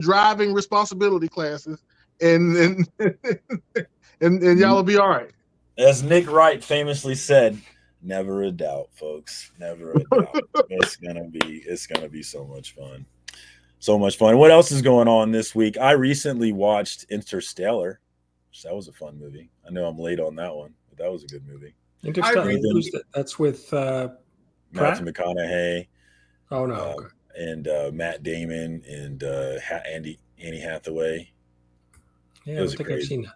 driving responsibility classes, and and y'all will be all right. As Nick Wright famously said, never a doubt, folks. Never a doubt. It's gonna be so much fun. So much fun. What else is going on this week? I recently watched Interstellar. That was a fun movie. I know I'm late on that one, but that was a good movie. Interstellar. That's with Matthew McConaughey. Oh no. Okay. And Matt Damon and Annie Hathaway. Yeah, I don't think I've seen that.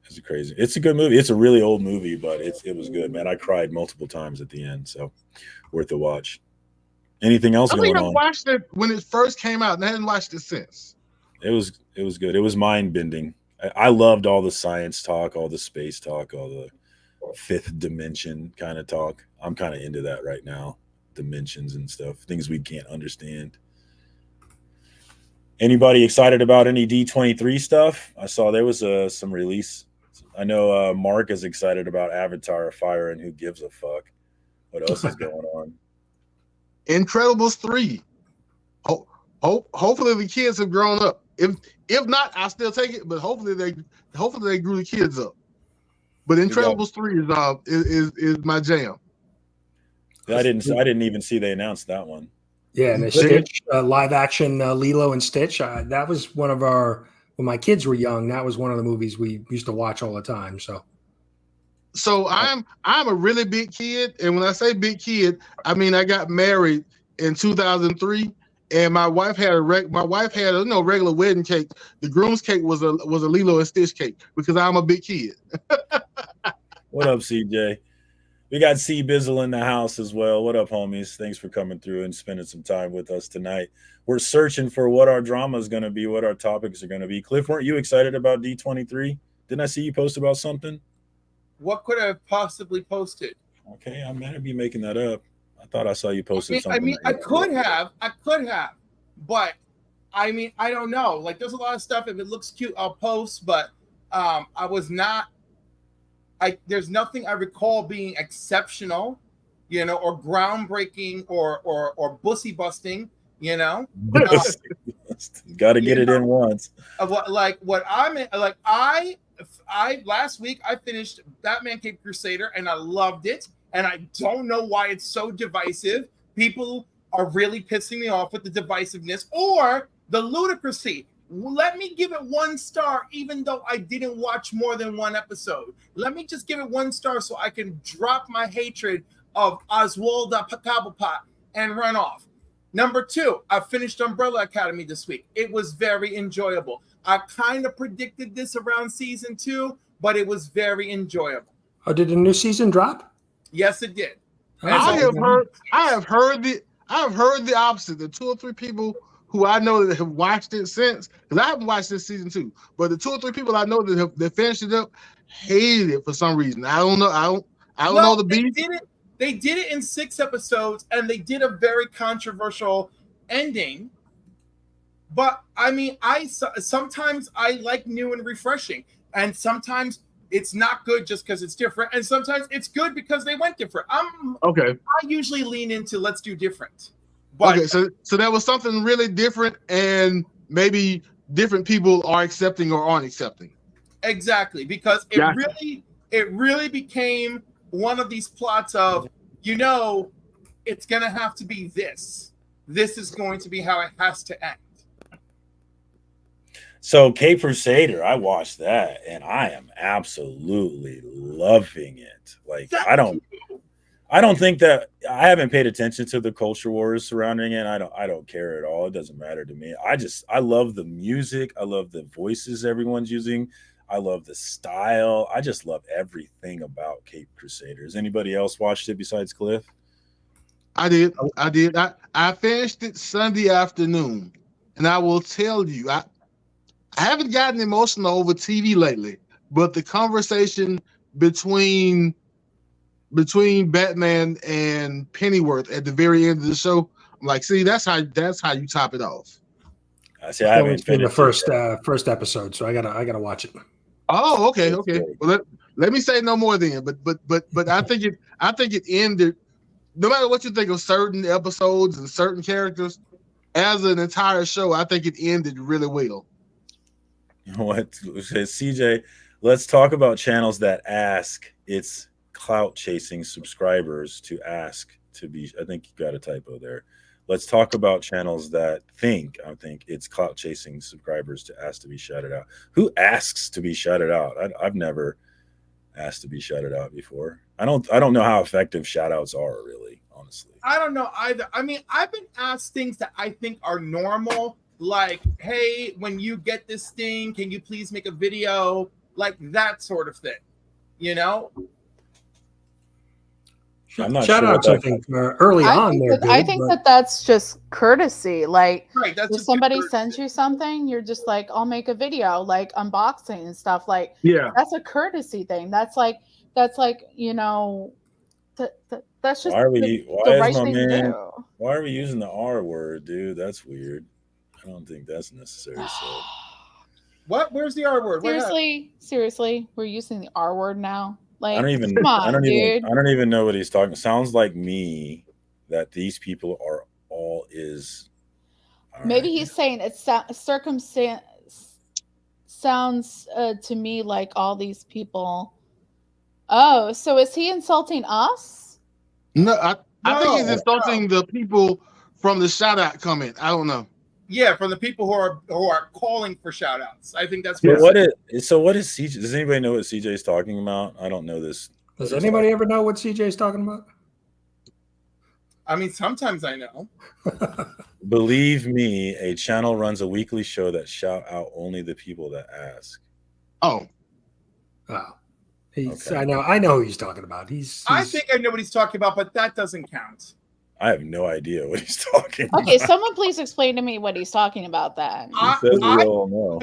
It's crazy. It's a good movie. It's a really old movie, but it was good, man. I cried multiple times at the end, so worth a watch. Anything else going on? I watched it when it first came out, and I hadn't watched it since. It was good. It was mind bending. I loved all the science talk, all the space talk, all the fifth dimension kind of talk. I'm kind of into that right now. Dimensions and stuff, things we can't understand. Anybody excited about any D23 stuff? I saw there was some release. I know Mark is excited about Avatar: Fire and Who Gives a Fuck. What else is going on? Incredibles 3. Hopefully the kids have grown up. If not, I'll still take it. But hopefully they grew the kids up. But Incredibles 3 is my jam. I didn't even see they announced that one. Yeah, and Stitch live action Lilo and Stitch. That was one of when my kids were young. That was one of the movies we used to watch all the time. So I'm a really big kid, and when I say big kid, I mean I got married in 2003, and my wife had a regular wedding cake. The groom's cake was a Lilo and Stitch cake because I'm a big kid. What up, CJ? We got C Bizzle in the house as well. What up, homies? Thanks for coming through and spending some time with us tonight. We're searching for what our drama is going to be, what our topics are going to be. Cliff, weren't you excited about D23? Didn't I see you post about something? What could I have possibly posted? Okay, I might be making that up. I thought I saw you posted something. I could have, but I mean, I don't know. Like, there's a lot of stuff. If it looks cute, I'll post. But I was not. There's nothing I recall being exceptional, or groundbreaking, or bussy busting. Got to get it in once. I last week I finished Batman Cape Crusader and I loved it, and I don't know why it's so divisive. People are really pissing me off with the divisiveness or the ludicrousy. Let me give it 1 star, even though I didn't watch more than 1 episode. Let me just give it 1 star so I can drop my hatred of Oswald Cobblepot and run off. Number 2, I finished Umbrella Academy this week. It was very enjoyable. I kind of predicted this around season 2, but it was very enjoyable. Oh, did the new season drop? Yes, it did. I have heard the opposite. The 2 or 3 people who I know that have watched it since, because I haven't watched this season 2, but the 2 or 3 people I know that finished it up hated it for some reason. I don't know. I don't know the beat. They did it in 6 episodes, and they did a very controversial ending. But I mean, sometimes I like new and refreshing, and sometimes it's not good just because it's different, and sometimes it's good because they went different. I usually lean into let's do different. But, okay, so there was something really different, and maybe different people are accepting or aren't accepting. Exactly, because it really became one of these plots of, it's going to have to be this. This is going to be how it has to end. So Cape Crusader, I watched that, and I am absolutely loving it. Like, I don't think that I haven't paid attention to the culture wars surrounding it. I don't care at all. It doesn't matter to me. I love the music. I love the voices everyone's using. I love the style. I just love everything about Cape Crusader. Has anybody else watched it besides Cliff? I did. I finished it Sunday afternoon, and I will tell you, I haven't gotten emotional over TV lately, but the conversation between Batman and Pennyworth at the very end of the show, I'm like, see, that's how you top it off. I haven't finished the first episode, so I gotta watch it. Oh, okay. Well, let me say no more then. But I think it ended. No matter what you think of certain episodes and certain characters, as an entire show, I think it ended really well. What says CJ? Let's talk about channels that ask its clout chasing subscribers to ask to be. I think you got a typo there. Let's talk about channels that think. I think it's clout chasing subscribers to ask to be shouted out. Who asks to be shouted out? I've never asked to be shouted out before. I don't know how effective shout outs are, really, honestly. I don't know either. I mean, I've been asked things that I think are normal, like, hey, when you get this thing, can you please make a video? Like that sort of thing, you know? I'm not Shout sure outs, I think, early on. I think that's just courtesy. Like, right, that's if somebody sends you something, you're just like, I'll make a video, like unboxing and stuff. Like, Yeah, that's a courtesy thing. That's like, you know, that's just Why are we? Why the is right my thing to man? do. Why are we using the R word, dude? That's weird. I don't think that's necessary. So. What? Where's the R word? Seriously, we're using the R word now. Like, I don't even. come on, I don't dude. even know what he's talking. Sounds like me that these people are all is. All Maybe right. he's saying it's circumstance. Sounds to me like all these people. Oh, so is he insulting us? no, I think he's No. insulting the people from the shout out comment. I don't know. Yeah, from the people who are calling for shout outs. I think that's But what what is CJ? Does anybody know what CJ is talking about? I don't know this. Does anybody ever know what CJ is talking about? I mean, sometimes I know. Believe me, a channel runs a weekly show that shout out only the people that ask. Oh, He's, Okay. I know who he's talking about. He's I think I know what he's talking about, but that doesn't count. I have no idea what he's talking Okay, about. someone please explain to me what he's talking about then. He says we all know.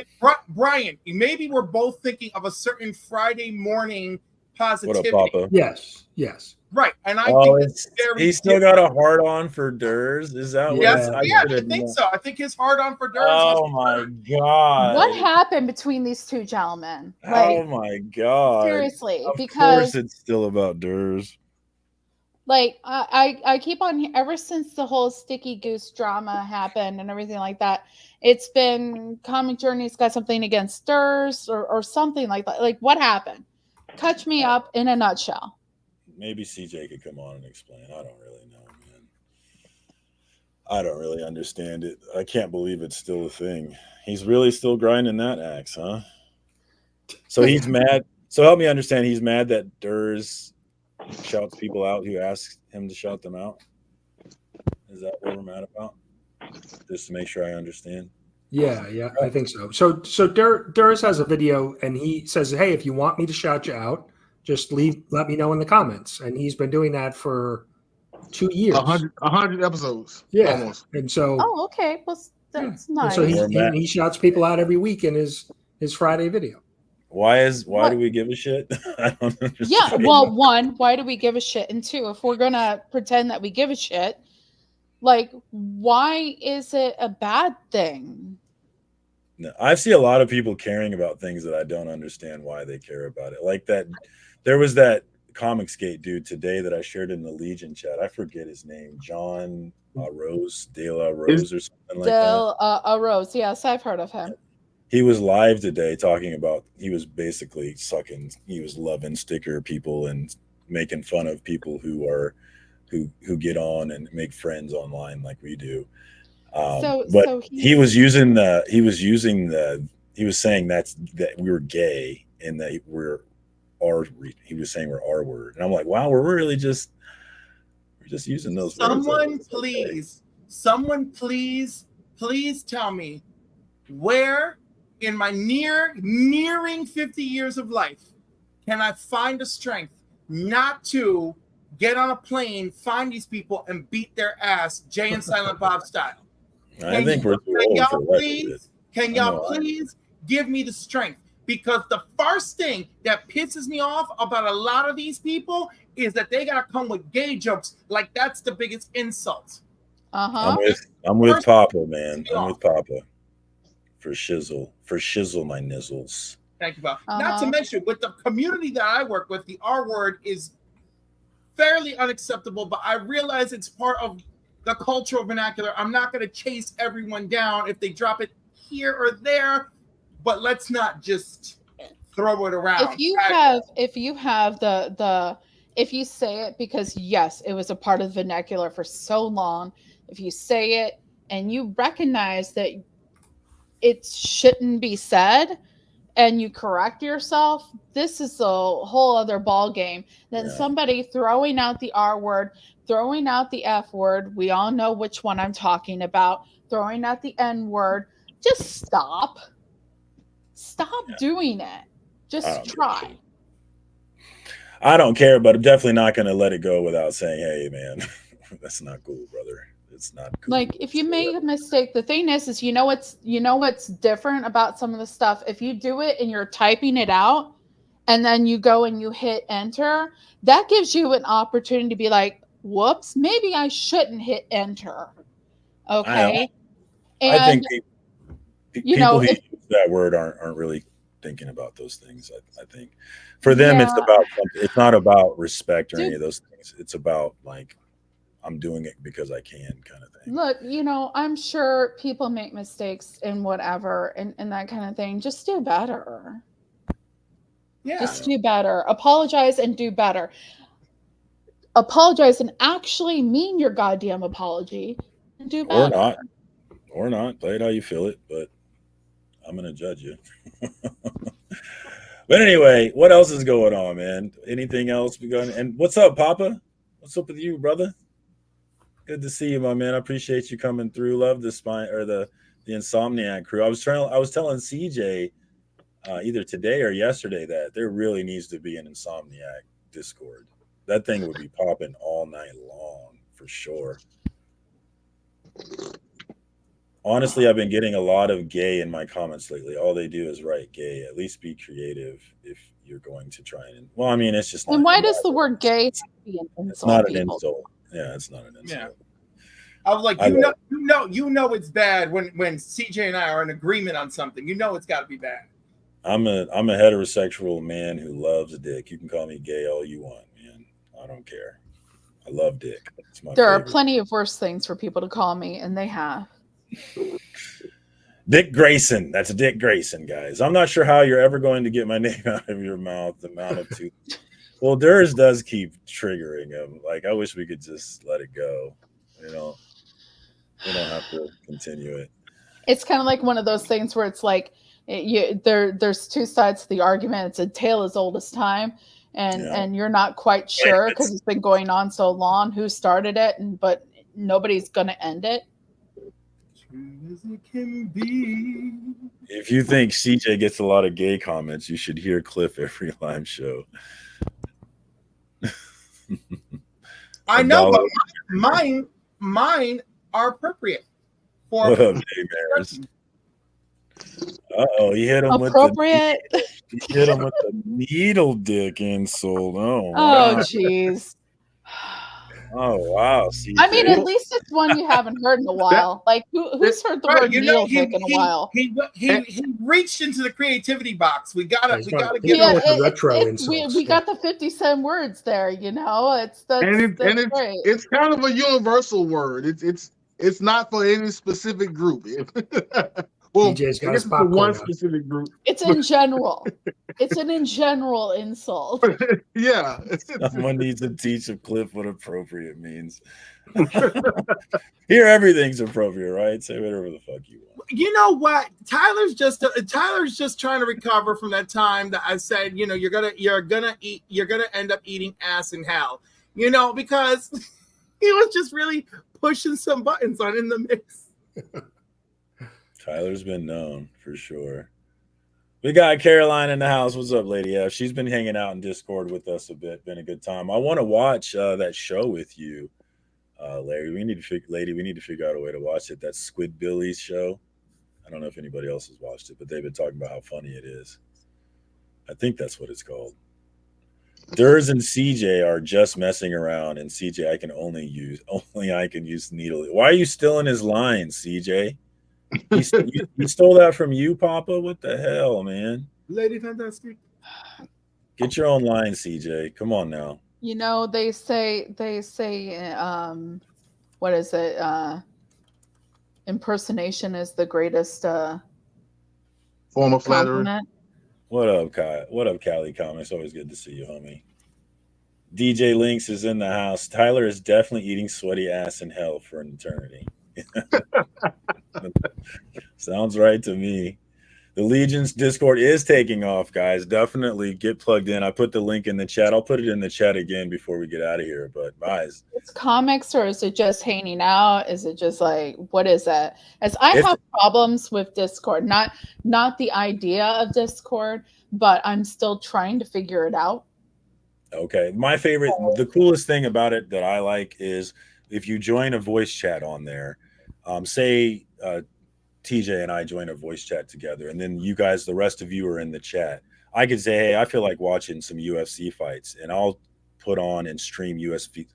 Brian, maybe we're both thinking of a certain Friday morning What positivity. up, Papa? yes. Right. And I Oh, think that's very he's still got a hard on for Durs. Is that Yes, what? yeah, I should've think known. so. I think his hard on for Durs. Oh my god! What happened between these two gentlemen? Oh Like, my god! seriously, Of because course, it's still about Durs. like I keep on ever since the whole Sticky Goose drama happened and everything like that. It's been Comic Journey's got something against Durs or something like that. Like, what happened? Catch me up in a nutshell. Maybe CJ could come on and explain. I don't really know, man. I don't really understand it. I can't believe it's still a thing. He's really still grinding that axe, huh? So he's mad. So help me understand. He's mad that Durs shouts people out who ask him to shout them out. Is that what we're mad about? Just to make sure I understand. Yeah, I think so. So Durs has a video and he says, "Hey, if you want me to shout you out, just let me know in the comments." And he's been doing that for 2 years. 100 episoes. Yeah. Almost. And so Oh, okay. Well, that's and nice. so We're he shouts people out every week in his Friday video. Why What? do we give a shit? I don't understand. Yeah, well, one, why do we give a shit? And two, if we're gonna pretend that we give a shit, like, why is it a bad thing? No, I see a lot of people caring about things that I don't understand why they care about it. Like that, there was that Comicsgate dude today that I shared in the Legion chat. I forget his name, John Rose, De La Rose, or something like that. A Rose, yes, I've heard of him. He was live today talking about, he was basically he was loving sticker people and making fun of people who get on and make friends online like we do. But he was saying that we were gay and that he was saying we're R word. And I'm like, wow, we're just using those words. Someone please tell me where in my nearing 50 years of life can I find the strength not to get on a plane, find these people and beat their ass, Jay and Silent Bob style. I think we're too old for that. Can y'all please give me the strength? Because the first thing that pisses me off about a lot of these people is that they gotta come with gay jokes like that's the biggest insult. Uh-huh. I'm with Papa, man. I'm with Papa. For shizzle my nizzles. Thank you, Bob. Not to mention, with the community that I work with, the R word is fairly unacceptable, but I realize it's part of the cultural vernacular. I'm not going to chase everyone down if they drop it here or there, but let's not just throw it around. If you say it because yes, it was a part of the vernacular for so long, if you say it and you recognize that it shouldn't be said and you correct yourself, this is a whole other ball game than somebody throwing out the R word, throwing out the F word. We all know which one I'm talking about. Throwing out the N word. Just stop doing it. Just try. I don't care, but I'm definitely not going to let it go without saying, hey, man, that's not cool, brother. It's not cool. Like, if you make a mistake, the thing is you know what's different about some of the stuff. If you do it and you're typing it out and then you go and you hit enter, that gives you an opportunity to be like, whoops, maybe I shouldn't hit enter. Okay. I think people who use that word aren't really thinking about those things. I think for them, it's about something. It's not about respect or any of those things. It's about like, I'm doing it because I can kind of thing. Look, I'm sure people make mistakes and whatever and that kind of thing. Just do better. Yeah. Just do better. Apologize and do better. Apologize and actually mean your goddamn apology and do better. Or not. Play it how you feel it, but I'm going to judge you. But anyway, what else is going on, man? Anything else? And what's up, Papa? What's up with you, brother? Good to see you, my man. I appreciate you coming through. Love the Insomniac crew. I was telling CJ either today or yesterday that there really needs to be an Insomniac Discord. That thing would be popping all night long for sure. Honestly, I've been getting a lot of gay in my comments lately. All they do is write gay. At least be creative if you're going to try and. Well, I mean, it's just. And why does the word gay be an insult? It's not an insult. Yeah, it's not an insult. Yeah. I was like, you know, it's bad when CJ and I are in agreement on something. You know, it's got to be bad. I'm a heterosexual man who loves dick. You can call me gay all you want, man. I don't care. I love dick. There are plenty of worse things for people to call me, and they have. Dick Grayson. That's Dick Grayson, guys. I'm not sure how you're ever going to get my name out of your mouth. The amount of two. Well, Durs does keep triggering him. Like, I wish we could just let it go. We don't have to continue it. It's kind of like one of those things where it's like there's two sides to the argument. It's a tale as old as time, and you're not quite sure because it's been going on so long who started it, but nobody's going to end it. As it can be. If you think CJ gets a lot of gay comments, you should hear Cliff every live show. I know, but mine are appropriate. What up, Bears? Uh-oh, he hit him appropriate. He hit him with the needle dick insult. Oh, jeez. Oh, wow. CJ. I mean, at least it's one you haven't heard in a while. Like, who's heard the word needle dick in a while? He reached into the creativity box. We gotta get the retro insults. We got the 50 cent words there. That's great. It's kind of a universal word. It's not for any specific group. Well, DJ's got his for one specific group. It's in general. It's an in general insult. Yeah. Someone needs to teach a Cliff what appropriate means. Here, everything's appropriate, right? Say whatever the fuck you want. You know what? Tyler's just trying to recover from that time that I said, you're gonna end up eating ass in hell. Because he was just really pushing some buttons on in the mix. Tyler's been known for sure. We got Caroline in the house. What's up, Lady F? She's been hanging out in Discord with us a bit. Been a good time. I want to watch that show with you, Larry. We need to figure out a way to watch it. That Squid Billy's show. I don't know if anybody else has watched it, but they've been talking about how funny it is. I think that's what it's called. Durs and CJ are just messing around, and CJ I can use needle. Why are you still in his line, CJ? He stole that from you, Papa? What the hell, man? Lady Fantastic. Get your own line, CJ. Come on now. They say what is it? Impersonation is the greatest Form of flattery. compliment. What up, Kai? What up, Cali Comics? Always good to see you, homie. DJ Lynx is in the house. Tyler is definitely eating sweaty ass in hell for an eternity. Sounds right to me. The Legion's Discord is taking off, guys. Definitely get plugged in. I put the link in the chat. I'll put it in the chat again before we get out of here. But guys, It's comics, or is it just hanging out? Is it just like, what is that? As I have problems with Discord, not the idea of Discord, but I'm still trying to figure it out. okay. My favorite, the coolest thing about it that I like is if you join a voice chat on there, say TJ and I join a voice chat together, and then you guys, the rest of you are in the chat. I could say, hey, I feel like watching some UFC fights, and I'll put on and stream UFC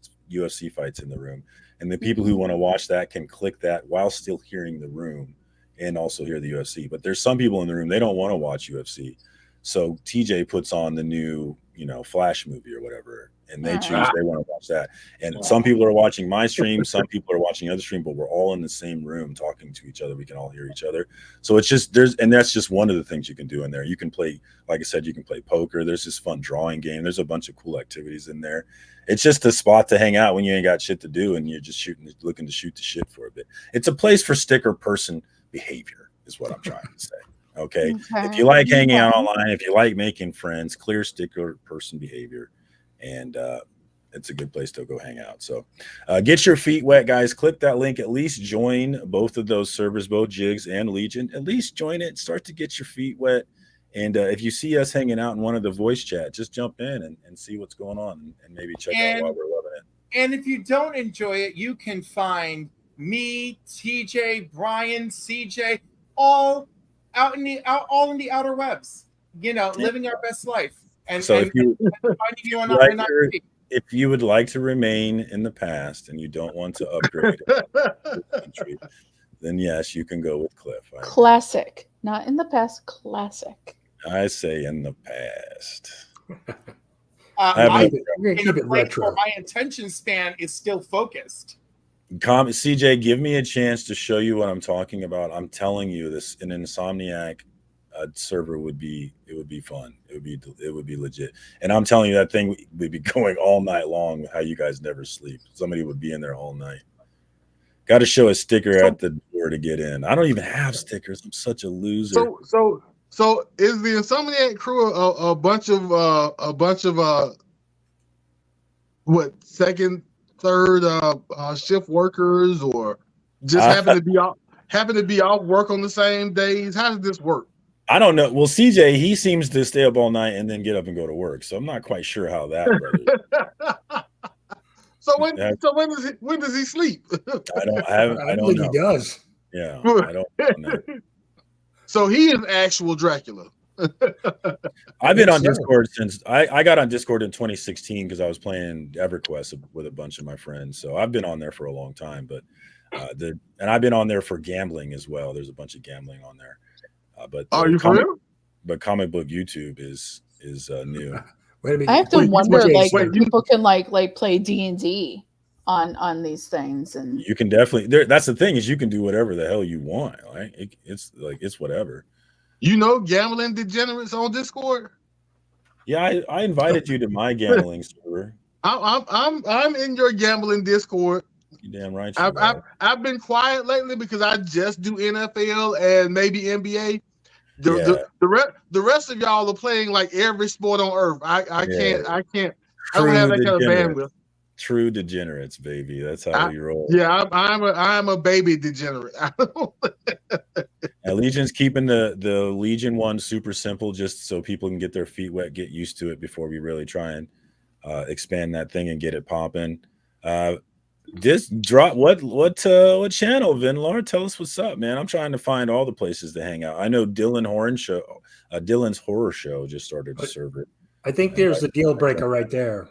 fights in the room. And the people who want to watch that can click that while still hearing the room and also hear the UFC. But there's some people in the room, they don't want to watch UFC. So TJ puts on the new, Flash movie or whatever, and they choose they want to watch that. And some people are watching my stream, some people are watching other stream, but we're all in the same room talking to each other. We can all hear each other. So it's just that's just one of the things you can do in there. You can play, like I said, you can play poker. There's this fun drawing game. There's a bunch of cool activities in there. It's just a spot to hang out when you ain't got shit to do and you're just looking to shoot the shit for a bit. It's a place for sticker person behavior, is what I'm trying to say. Okay. If you like hanging out online, if you like making friends, clear sticker person behavior, and it's a good place to go hang out. So get your feet wet, guys. Click that link. At least join both of those servers, both Jigs and Legion. At least join it. Start to get your feet wet. And if you see us hanging out in one of the voice chat, just jump in and see what's going on and maybe check out why we're loving it. And if you don't enjoy it, you can find me, TJ, Brian, CJ, all in the outer webs, living our best life. And so if you would like to remain in the past and you don't want to upgrade country, then yes, you can go with Cliff. Classic, not in the past. Classic. I say in the past. My attention span is still focused. CJ, give me a chance to show you what I'm talking about. I'm telling you, this an Insomniac server would be fun. It would be legit. And I'm telling you, that thing would be going all night long. How you guys never sleep. Somebody would be in there all night. Got to show a sticker at the door to get in. I don't even have stickers. I'm such a loser. So is the Insomniac crew a bunch of what, second, third shift workers, or just happen to be off work on the same days? How does this work? I don't know. Well, CJ, he seems to stay up all night and then get up and go to work. So I'm not quite sure how that works. So when does he sleep? I don't think know. He does. Yeah, I don't know. So he is actual Dracula. I've been on Discord since I got on Discord in 2016 because I was playing EverQuest with a bunch of my friends. So I've been on there for a long time, but and I've been on there for gambling as well. There's a bunch of gambling on there. But are you for real? But comic book YouTube is new. Wait a minute. I have to wonder, people can like play D&D on these things, and you can definitely. That's the thing, is you can do whatever the hell you want. Right? It's whatever. Gambling degenerates on Discord. Yeah, I invited you to my gambling server. I'm in your gambling Discord. You damn right. I've been quiet lately because I just do NFL and maybe NBA. The rest of y'all are playing like every sport on earth. I can't. I don't have that kind of bandwidth. True degenerates, baby. That's how you roll. Yeah, I'm a baby degenerate. Legion's keeping the Legion one super simple, just so people can get their feet wet, get used to it before we really try and expand that thing and get it popping. Just drop what channel, Vinlar? Tell us what's up, man. I'm trying to find all the places to hang out. I know Dylan's Horror Show just started a server. I think there's the deal breaker right there.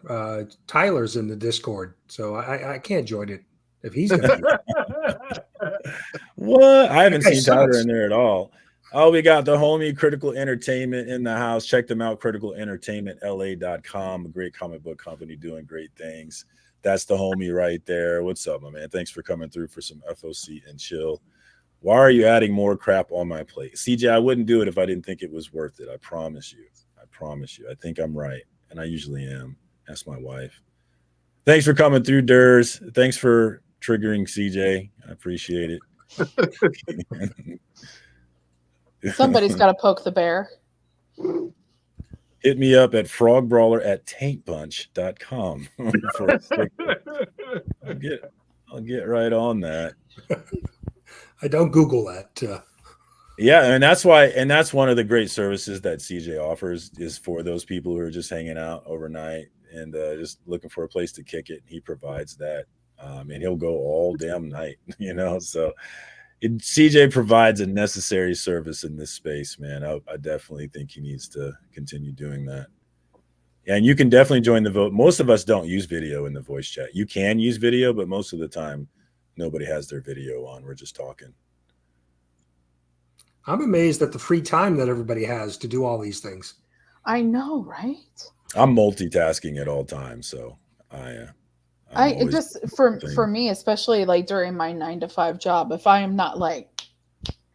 Tyler's in the Discord, so I can't join it if he's going to be. What? I haven't seen Tyler in there at all. Oh, we got the homie Critical Entertainment in the house. Check them out, criticalentertainmentla.com, a great comic book company doing great things. That's the homie right there. What's up, my man? Thanks for coming through for some FOC and chill. Why are you adding more crap on my plate? CJ, I wouldn't do it if I didn't think it was worth it. I promise you. I promise you. I think I'm right. And I usually am. That's my wife. Thanks for coming through, Durs. Thanks for triggering CJ. I appreciate it. Somebody's got to poke the bear. Hit me up at frogbrawler@tankbunch.com. I'll get right on that. I don't Google that. Yeah, and that's why, and that's one of the great services that CJ offers is for those people who are just hanging out overnight and just looking for a place to kick it. He provides that, and he'll go all damn night, you know. So CJ provides a necessary service in this space, man. I definitely think he needs to continue doing that. And you can definitely join the vote. Most of us don't use video in the voice chat. You can use video, but most of the time, nobody has their video on. We're just talking. I'm amazed at the free time that everybody has to do all these things. I know, right? I'm multitasking at all times, so I just for me, especially like during my 9-to-5 job, if I am not like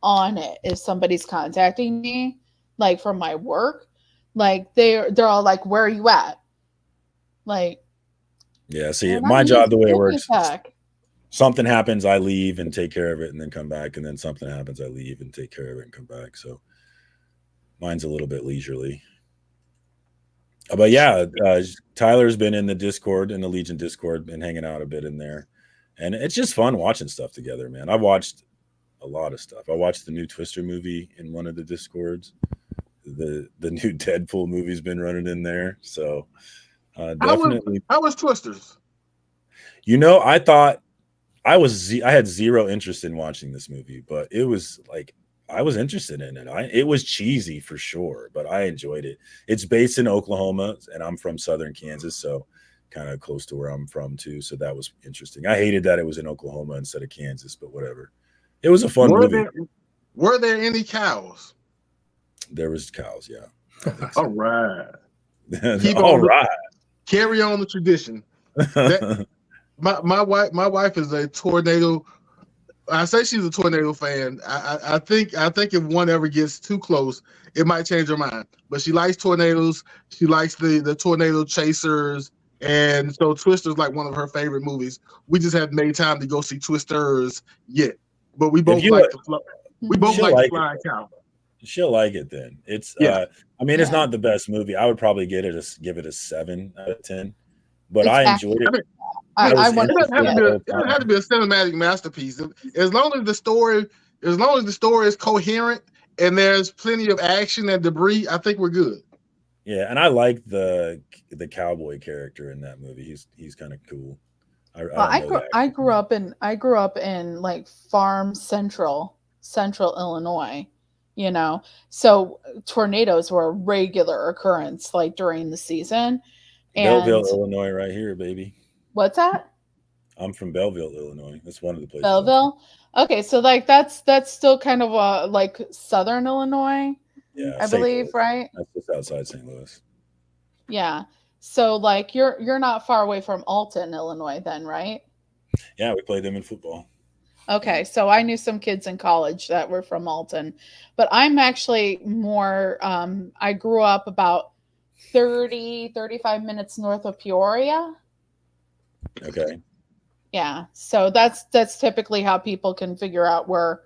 on it, if somebody's contacting me like from my work, like they're all like, "Where are you at?" Like, yeah. See, my job, the way it works, something happens, I leave and take care of it, and then come back, and then something happens, I leave and take care of it and come back. So mine's a little bit leisurely. But yeah, Tyler's been in the Discord, in the Legion Discord, and hanging out a bit in there. And it's just fun watching stuff together, man. I watched a lot of stuff. I watched the new Twister movie in one of the Discords. The new Deadpool movie's been running in there. So definitely. How was Twisters? You know, I thought I had zero interest in watching this movie, but it was like I was interested in it. It was cheesy for sure, but I enjoyed it. It's based in Oklahoma, and I'm from southern Kansas, so kind of close to where I'm from too. So that was interesting. I hated that it was in Oklahoma instead of Kansas, but whatever. It was a fun movie. Were there any cows? There was cows, yeah. All right. All right. Carry on the tradition. My wife is a tornado. I say she's a tornado fan. I think if one ever gets too close, it might change her mind. But she likes tornadoes. She likes the tornado chasers, and so Twister's like one of her favorite movies. We just haven't made time to go see Twisters yet. But we both like the flying cow. She'll like it then. It's I mean, it's not the best movie. I would probably give it a 7 out of 10. But I enjoyed it. It doesn't have to be a cinematic masterpiece. As long as the story is coherent and there's plenty of action and debris, I think we're good. Yeah, and I like the cowboy character in that movie. He's kind of cool. I grew up in like farm central Illinois, you know. So tornadoes were a regular occurrence like during the season. Belleville, Illinois, right here, baby. What's that? I'm from Belleville, Illinois. That's one of the places. Belleville? Okay, so like that's still kind of like southern Illinois. Yeah, I believe, right? That's just outside St. Louis. Yeah. So like you're not far away from Alton, Illinois then, right? Yeah, we played them in football. Okay, so I knew some kids in college that were from Alton, but I'm actually more I grew up about 35 minutes north of Peoria. Okay. Yeah. So that's typically how people can figure out where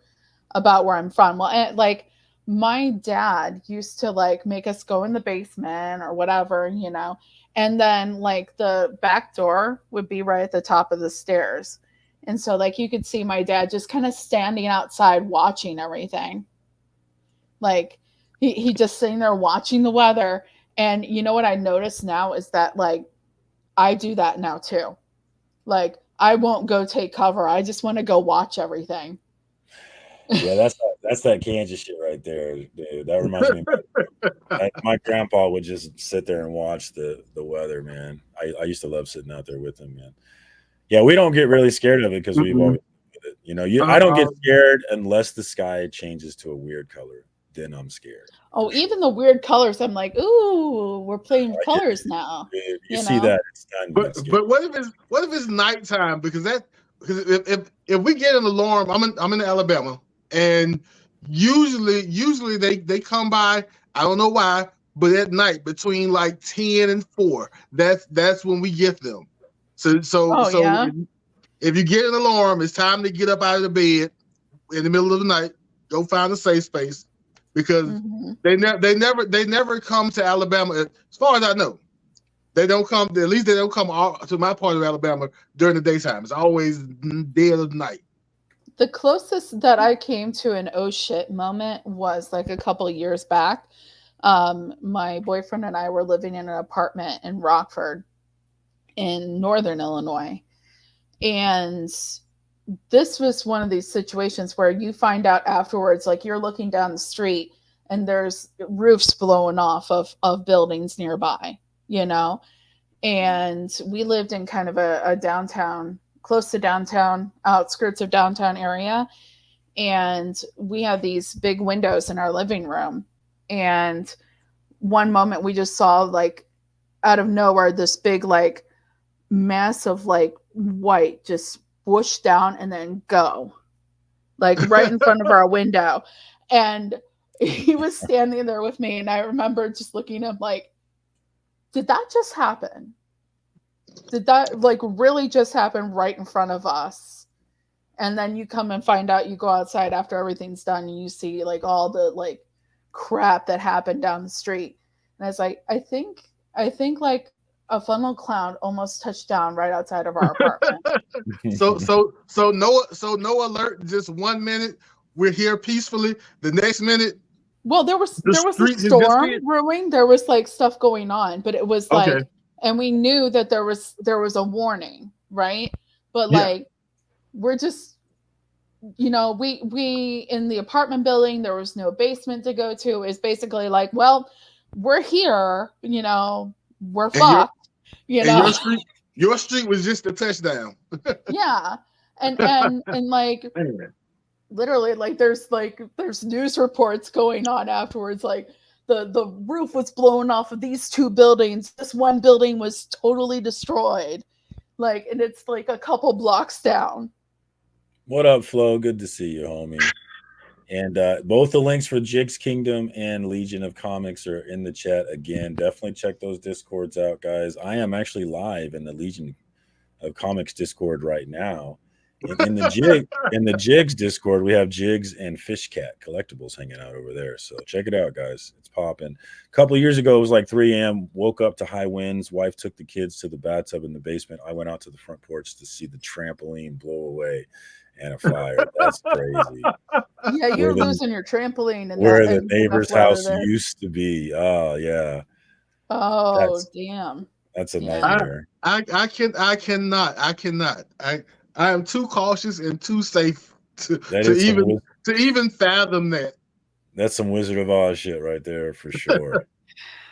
I'm from. Well, and like my dad used to like make us go in the basement or whatever, you know, and then like the back door would be right at the top of the stairs. And so like you could see my dad just kind of standing outside watching everything. Like he just sitting there watching the weather. And you know what I noticed now is that like I do that now too. Like I won't go take cover. I just want to go watch everything. Yeah, that's that Kansas shit right there, dude. That reminds me of my grandpa would just sit there and watch the weather, man. I used to love sitting out there with him, man. Yeah, we don't get really scared of it because we've always, you know, I don't get scared unless the sky changes to a weird color. then I'm scared. Oh, even the weird colors. I'm like, ooh, we're playing with I get colors now. If you You see know? that, it's time to get But scared. what if it's nighttime? Because if we get an alarm, I'm in Alabama, and usually they come by. I don't know why, but at night between like 10 and 4, that's when we get them. So Oh, yeah. if you get an alarm, it's time to get up out of the bed in the middle of the night, go find a safe space, because they never come to Alabama, as far as I know. They don't come. At least they don't come to my part of Alabama during the daytime. It's always dead of night. The closest that I came to an oh shit moment was like a couple of years back. My boyfriend and I were living in an apartment in Rockford in northern Illinois. And this was one of these situations where you find out afterwards, like you're looking down the street and there's roofs blowing off of buildings nearby, you know? And we lived in kind of a downtown, close to downtown, outskirts of downtown area. And we had these big windows in our living room. And one moment we just saw, like, out of nowhere, this big, like, mass of, like, white just whoosh down and then go, like, right in front of our window. And he was standing there with me. And I remember just looking at him like, did that just happen? Did that like really just happen right in front of us? And then you come and find out, you go outside after everything's done and you see like all the like crap that happened down the street. And I was like, I think like a funnel cloud almost touched down right outside of our apartment. So no alert. Just 1 minute we're here peacefully. The next minute, well, there was a storm brewing. There was like stuff going on, but it was like, and we knew that there was a warning, right? But like, we're just, you know, we in the apartment building, there was no basement to go to. It's basically like, well, we're here, you know, we're fucked. You know, your street was just a touchdown. Yeah, and like literally, like there's news reports going on afterwards. Like the roof was blown off of these two buildings. This one building was totally destroyed. Like, and it's like a couple blocks down. What up, Flo? Good to see you, homie. And both the links for Jigs Kingdom and Legion of Comics are in the chat again. Definitely check those Discords out, guys. I am actually live in the Legion of Comics Discord right now. In the Jigs Discord, we have Jigs and Fish Cat Collectibles hanging out over there. So check it out, guys. It's popping. A couple of years ago, it was like 3 a.m. Woke up to high winds. Wife took the kids to the bathtub in the basement. I went out to the front porch to see the trampoline blow away and a fire. That's crazy. Yeah, you're losing your trampoline. And where the neighbor's house used to be. Oh, yeah. Oh, damn. That's a nightmare. I cannot. I am too cautious and too safe to even fathom that. That's some Wizard of Oz shit right there for sure.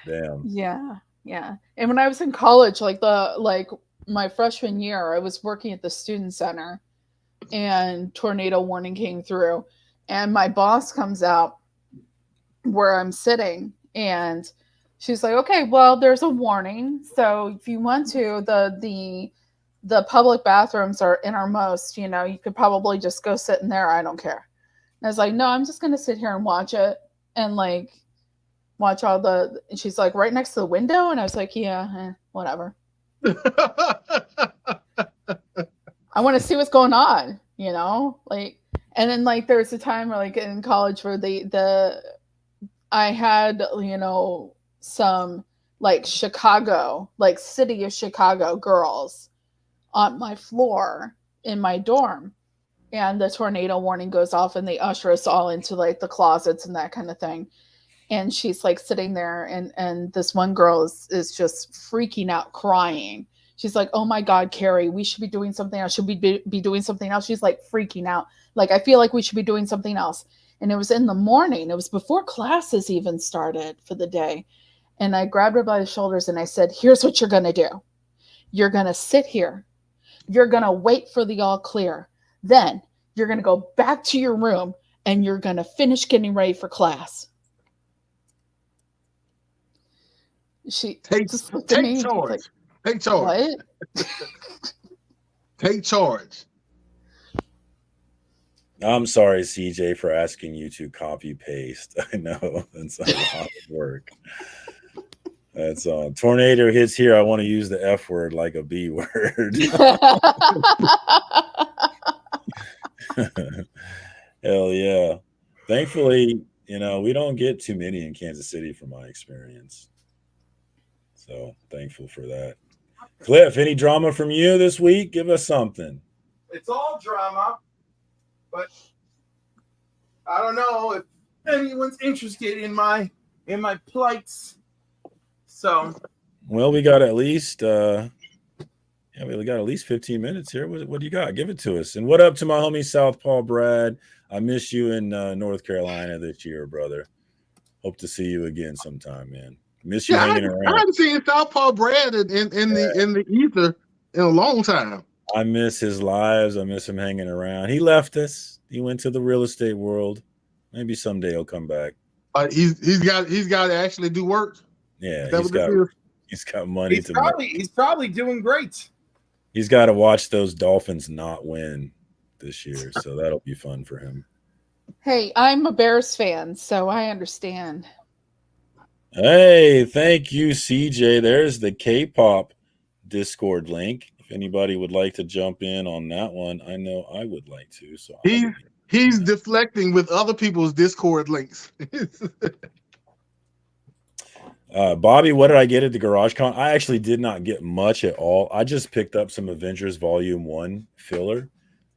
Damn. Yeah. And when I was in college, like my freshman year, I was working at the student center and tornado warning came through. And my boss comes out where I'm sitting and she's like, okay, well, there's a warning. So if you want to, the public bathrooms are innermost, you know, you could probably just go sit in there. I don't care. And I was like, no, I'm just going to sit here and watch it and like watch all and she's like, right next to the window. And I was like, yeah, whatever. I want to see what's going on, you know, like, and then like, there's a time where like in college where I had, you know, some like Chicago, like city of Chicago girls on my floor in my dorm, and the tornado warning goes off and they usher us all into like the closets and that kind of thing. And she's like sitting there and this one girl is just freaking out, crying. She's like, oh my God, Carrie, we should be doing something else. Should we be doing something else? She's like freaking out. Like, I feel like we should be doing something else. And it was in the morning. It was before classes even started for the day. And I grabbed her by the shoulders and I said, here's what you're going to do. You're going to sit here. You're going to wait for the all clear. Then you're going to go back to your room and you're going to finish getting ready for class. She Take just looked at me. charge. Like, Take charge. what? Take charge. I'm sorry, CJ, for asking you to copy paste. I know that's a lot of work. That's tornado hits here. I want to use the F word like a B word. Hell yeah. Thankfully, we don't get too many in Kansas City from my experience. So thankful for that. Cliff, any drama from you this week? Give us something. It's all drama, but I don't know if anyone's interested in my plights. So, well, we got at least we got at least 15 minutes here. What do you got? Give it to us. And what up to my homie Southpaw Brad? I miss you in North Carolina this year, brother. Hope to see you again sometime, man. Miss you hanging around. I haven't seen Southpaw Brad in the ether in a long time. I miss his lives. I miss him hanging around. He left us. He went to the real estate world. Maybe someday he'll come back. He's got to actually do work. Yeah, he's got money He's probably doing great. He's got to watch those Dolphins not win this year, so that'll be fun for him. Hey, I'm a Bears fan, so I understand. Hey, thank you, CJ. There's the K-pop Discord link. If anybody would like to jump in on that one, I know I would like to. So he's deflecting with other people's Discord links. Bobby, what did I get at the GarageCon? I actually did not get much at all. I just picked up some Avengers Volume 1 filler.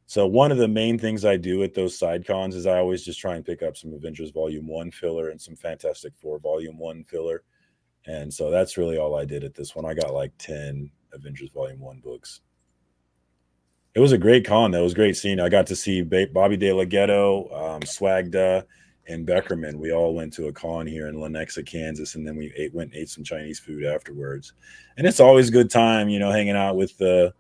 So one of the main things I do at those side cons is I always just try and pick up some Avengers Volume 1 filler and some Fantastic Four Volume 1 filler. And so that's really all I did at this one. I got like 10 Avengers Volume 1 books. It was a great con. That was great seeing. I got to see Bobby De La Ghetto, Swagda, and Beckerman. We all went to a con here in Lenexa, Kansas, and then we ate some Chinese food afterwards. And it's always a good time, hanging out with the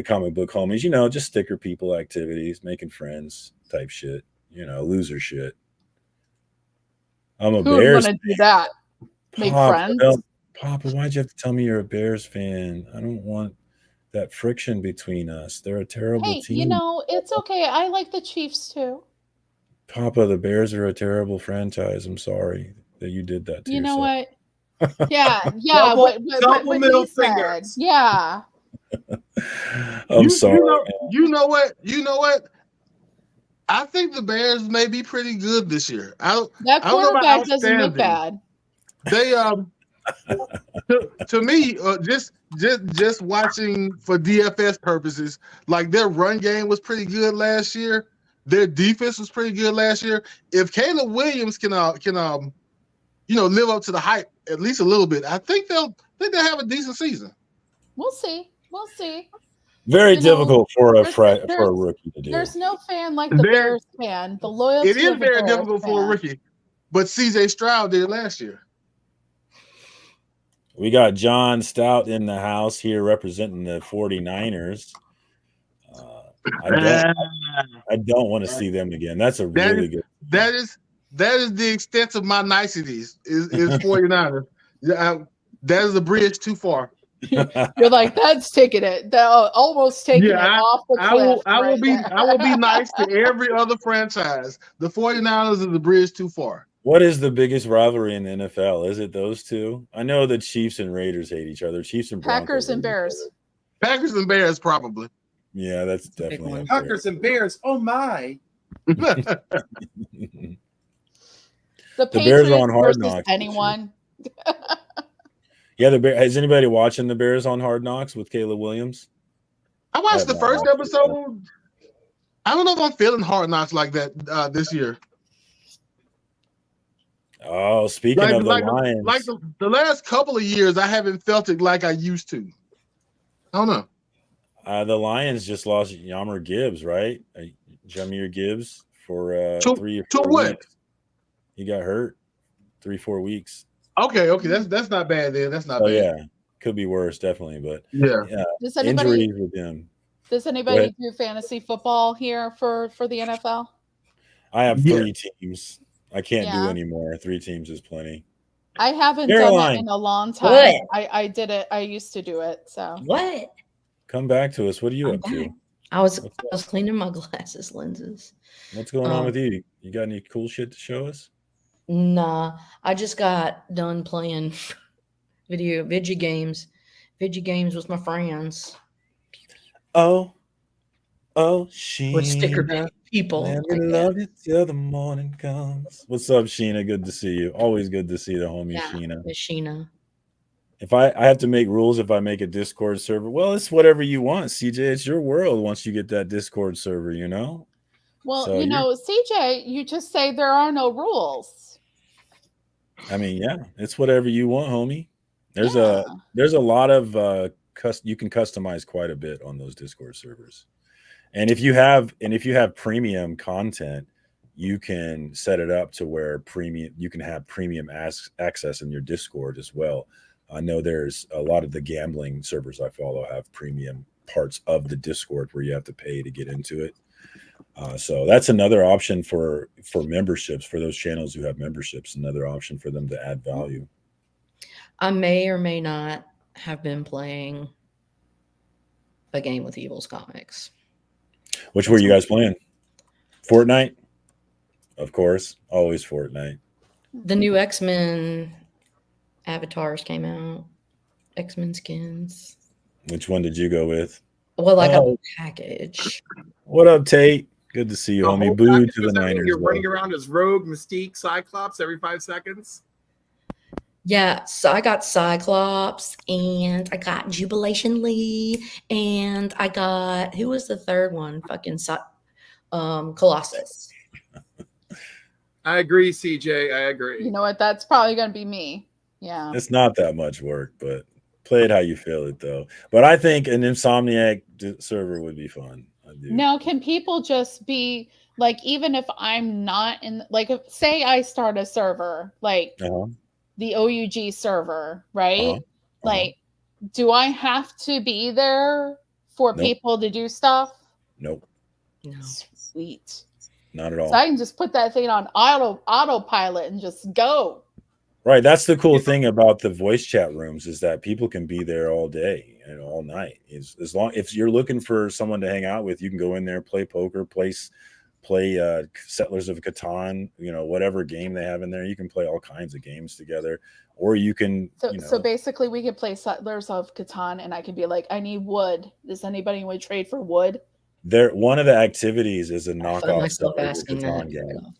comic book homies, just sticker people activities, making friends type shit, loser shit. I'm a Bears fan. Do that? Make friends? Papa, why'd you have to tell me you're a Bears fan? I don't want that friction between us. They're a terrible team. It's okay. I like the Chiefs too. Papa, the Bears are a terrible franchise. I'm sorry that you did that to yourself. What? Yeah. Double middle fingers. Yeah. I'm sorry. You know what? I think the Bears may be pretty good this year. That quarterback doesn't look bad. They to me, just watching for DFS purposes, like their run game was pretty good last year. Their defense was pretty good last year. If Caleb Williams can live up to the hype at least a little bit, I think they'll have a decent season. We'll see. Very difficult for a rookie to do. There's no fan like the Bears fan. The loyalty. It is very difficult for a rookie, but CJ Stroud did last year. We got John Stout in the house here representing the 49ers. I don't want to see them again. That's really good. That is the extent of my niceties. Is 49ers. That is a bridge too far. You're like, that's taking it. Almost taking it off the cliff. I will be nice to every other franchise. The 49ers is the bridge too far. What is the biggest rivalry in the NFL? Is it those two? I know the Chiefs and Raiders hate each other. Chiefs and Broncos. Packers and Bears. Packers and Bears, probably. Yeah, that's definitely Packers and Bears. Oh my! The Bears are on Hard Knocks. Anyone? Yeah, has anybody watching the Bears on Hard Knocks with Caleb Williams? I watched the first episode. I don't know if I'm feeling Hard Knocks like that this year. Oh, speaking of the Lions, like the last couple of years, I haven't felt it like I used to. I don't know. The Lions just lost Jahmyr Gibbs, right? Jahmyr Gibbs for 3 or 4 weeks. He got hurt 3-4 weeks. Okay, that's not bad then. That's not bad. Yeah, could be worse, definitely, but injuries with him. Does anybody do fantasy football here for the NFL? I have 3 teams. I can't do any more. 3 teams is plenty. I haven't Caroline. done it in a long time. What? I did it. I used to do it. So What? Come back to us. What are you I'm up to? back. I was What's up? cleaning my glasses lenses. What's going on with you? You got any cool shit to show us? Nah, I just got done playing video games with my friends. Oh, Sheena. With sticker people. Let like me that. love you till the morning comes. What's up, Sheena? Good to see you. Always good to see the homie Yeah, Sheena. with Sheena. If I have to make rules if I make a Discord server, well, it's whatever you want, CJ. It's your world once you get that Discord server, you know? well, So you know, CJ, you just say there are no rules. I mean, yeah, it's whatever you want, homie. There's Yeah. a lot of you can customize quite a bit on those Discord servers. And if you have premium content, you can set it up to where you can have premium access in your Discord as well. I know there's a lot of the gambling servers I follow have premium parts of the Discord where you have to pay to get into it. So that's another option for memberships, for those channels who have memberships, another option for them to add value. I may or may not have been playing a game with Evil's Comics. Which were you guys playing? Fortnite? Of course. Always Fortnite. The new X-Men avatars came out. X-Men skins. Which one did you go with? Well, I got a package. What up, Tate? Good to see you, The homie. whole Boo package to the was that when Niners. You're though. running around as Rogue, Mystique, Cyclops every 5 seconds. Yeah, so I got Cyclops and I got Jubilation Lee and I got, who was the third one? Fucking Colossus. I agree, CJ. I agree. You know what? That's probably going to be me. Yeah. It's not that much work, but play it how you feel it, though. But I think an Insomniac server would be fun. I do. Now, can people just be like, even if I'm not in, like, if, say I start a server, like the OUG server, right? Like, do I have to be there for people to do stuff? Nope. No. Sweet. Not at all. So I can just put that thing on autopilot and just go. Right. That's the cool thing about the voice chat rooms is that people can be there all day and all night. As long if you're looking for someone to hang out with, you can go in there, play poker, play Settlers of Catan, you know, whatever game they have in there. You can play all kinds of games together, or you can. So basically, we could play Settlers of Catan, and I could be like, I need wood. Does anybody want to trade for wood? One of the activities is a knockoff myself Settlers of asking Catan that. game.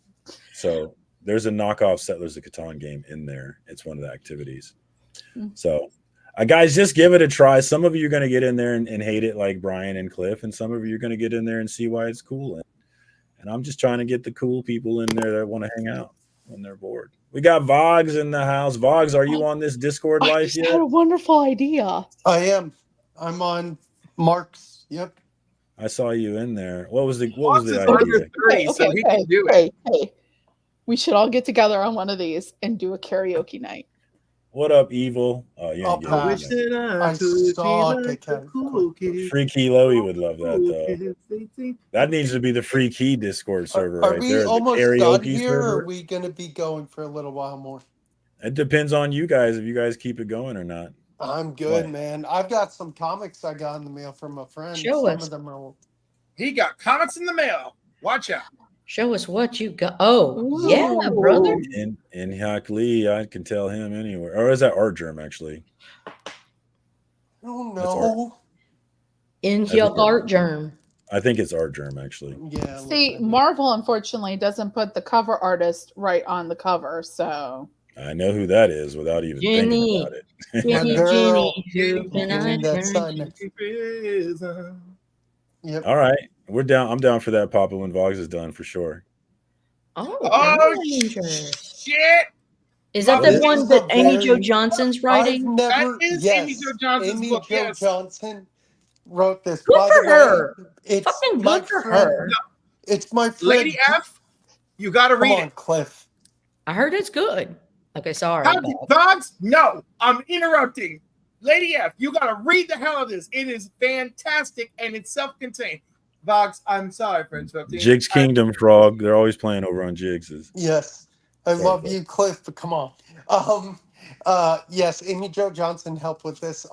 So there's a knockoff Settlers of Catan game in there. It's one of the activities. So guys, just give it a try. Some of you are going to get in there and hate it like Brian and Cliff, and some of you are going to get in there and see why it's cool. And I'm just trying to get the cool people in there that want to hang out when they're bored. We got Vogs in the house. Vogs, are you on this Discord live yet? I had a wonderful idea. I am. I'm on Mark's. Yep. I saw you in there. What was the Fox is idea? under 30, so he can do it. Hey, we should all get together on one of these and do a karaoke night. What up, Evil? Oh, yeah. I wish I saw Free Kilo, he would love that though. That needs to be the Free Key Discord server Are right we there. almost The done karaoke here, server. or are we going to be going for a little while more? It depends on you guys if you guys keep it going or not. I'm good, man. I've got some comics I got in the mail from a friend. Show Some us. of them are old. He got comics in the mail. Watch out. Show us what you got. Oh, yeah, brother. In Hak Lee, I can tell him anywhere. Or is that Art Germ actually? Oh That's no. In That's your okay. art germ. I think it's Art Germ actually. Yeah. See, Marvel unfortunately doesn't put the cover artist right on the cover, so I know who that is without even Jenny. thinking about it. Jenny, girl. Jenny, who can I That turn sign to? next. Yep. All right. We're down. I'm down for that, Papa, when Vogs is done for sure. Oh, Oh, Avengers. shit. Is that This the one is that the Amy very- Jo Johnson's writing? I've never. That is yes, Amy Jo Johnson's Amy book, Jo yes. Johnson wrote this. Good By for the her. way, it's Fucking my good for friend. her. It's my friend. Lady F, you got to Come read on, it. Cliff. I heard it's good. Okay, sorry. How, Bob. Dogs? No, I'm interrupting. Lady F, you got to read the hell of this. It is fantastic and it's self-contained. Vox, I'm sorry for interrupting. Jigs Kingdom Frog. They're always playing over on Jigs. Yes. I Sorry, love Cliff. you, Cliff, but come on. Yes, Amy Jo Johnson helped with this.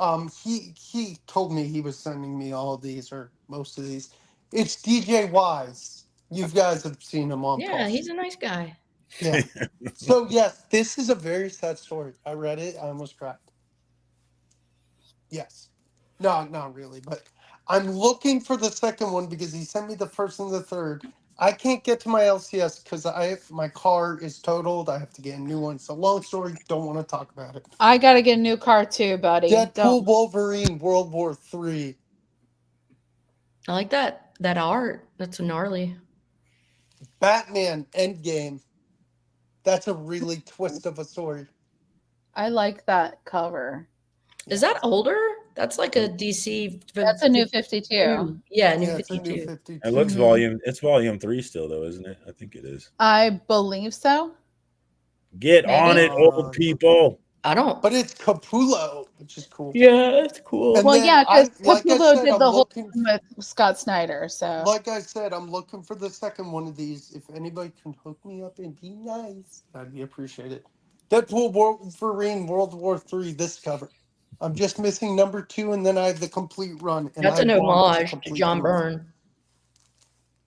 He told me he was sending me all of these or most of these. It's DJ Wise. You guys have seen him on Yeah, Pulse. he's a nice guy. Yeah. So yes, this is a very sad story. I read it. I almost cried. Yes. No, not really, but I'm looking for the second one because he sent me the first and the third. I can't get to my LCS because my car is totaled. I have to get a new one. So long story, don't want to talk about it. I gotta get a new car too, buddy. Deadpool Don't. Wolverine World War III. I like that art. That's gnarly. Batman Endgame. That's a really twist of a story. I like that cover. Is that older? That's like a DC. That's a new 52. Yeah, new Yeah, it's a new 52. 52. It looks Mhm. It's volume 3 still though, isn't it? I think it is. I believe so. Get Maybe. on it, old people. I don't. But it's Capullo, which is cool. Yeah, that's cool. And Well, then yeah, because like I Capullo said, did I'm the whole looking- thing with Scott Snyder. So Like I said, I'm looking for the second one of these. If anybody can hook me up and be nice, that'd be appreciated. Deadpool Wolverine World War III, this cover. I'm just missing number 2, and then I have the complete run. And That's I an want homage to complete John the- Byrne.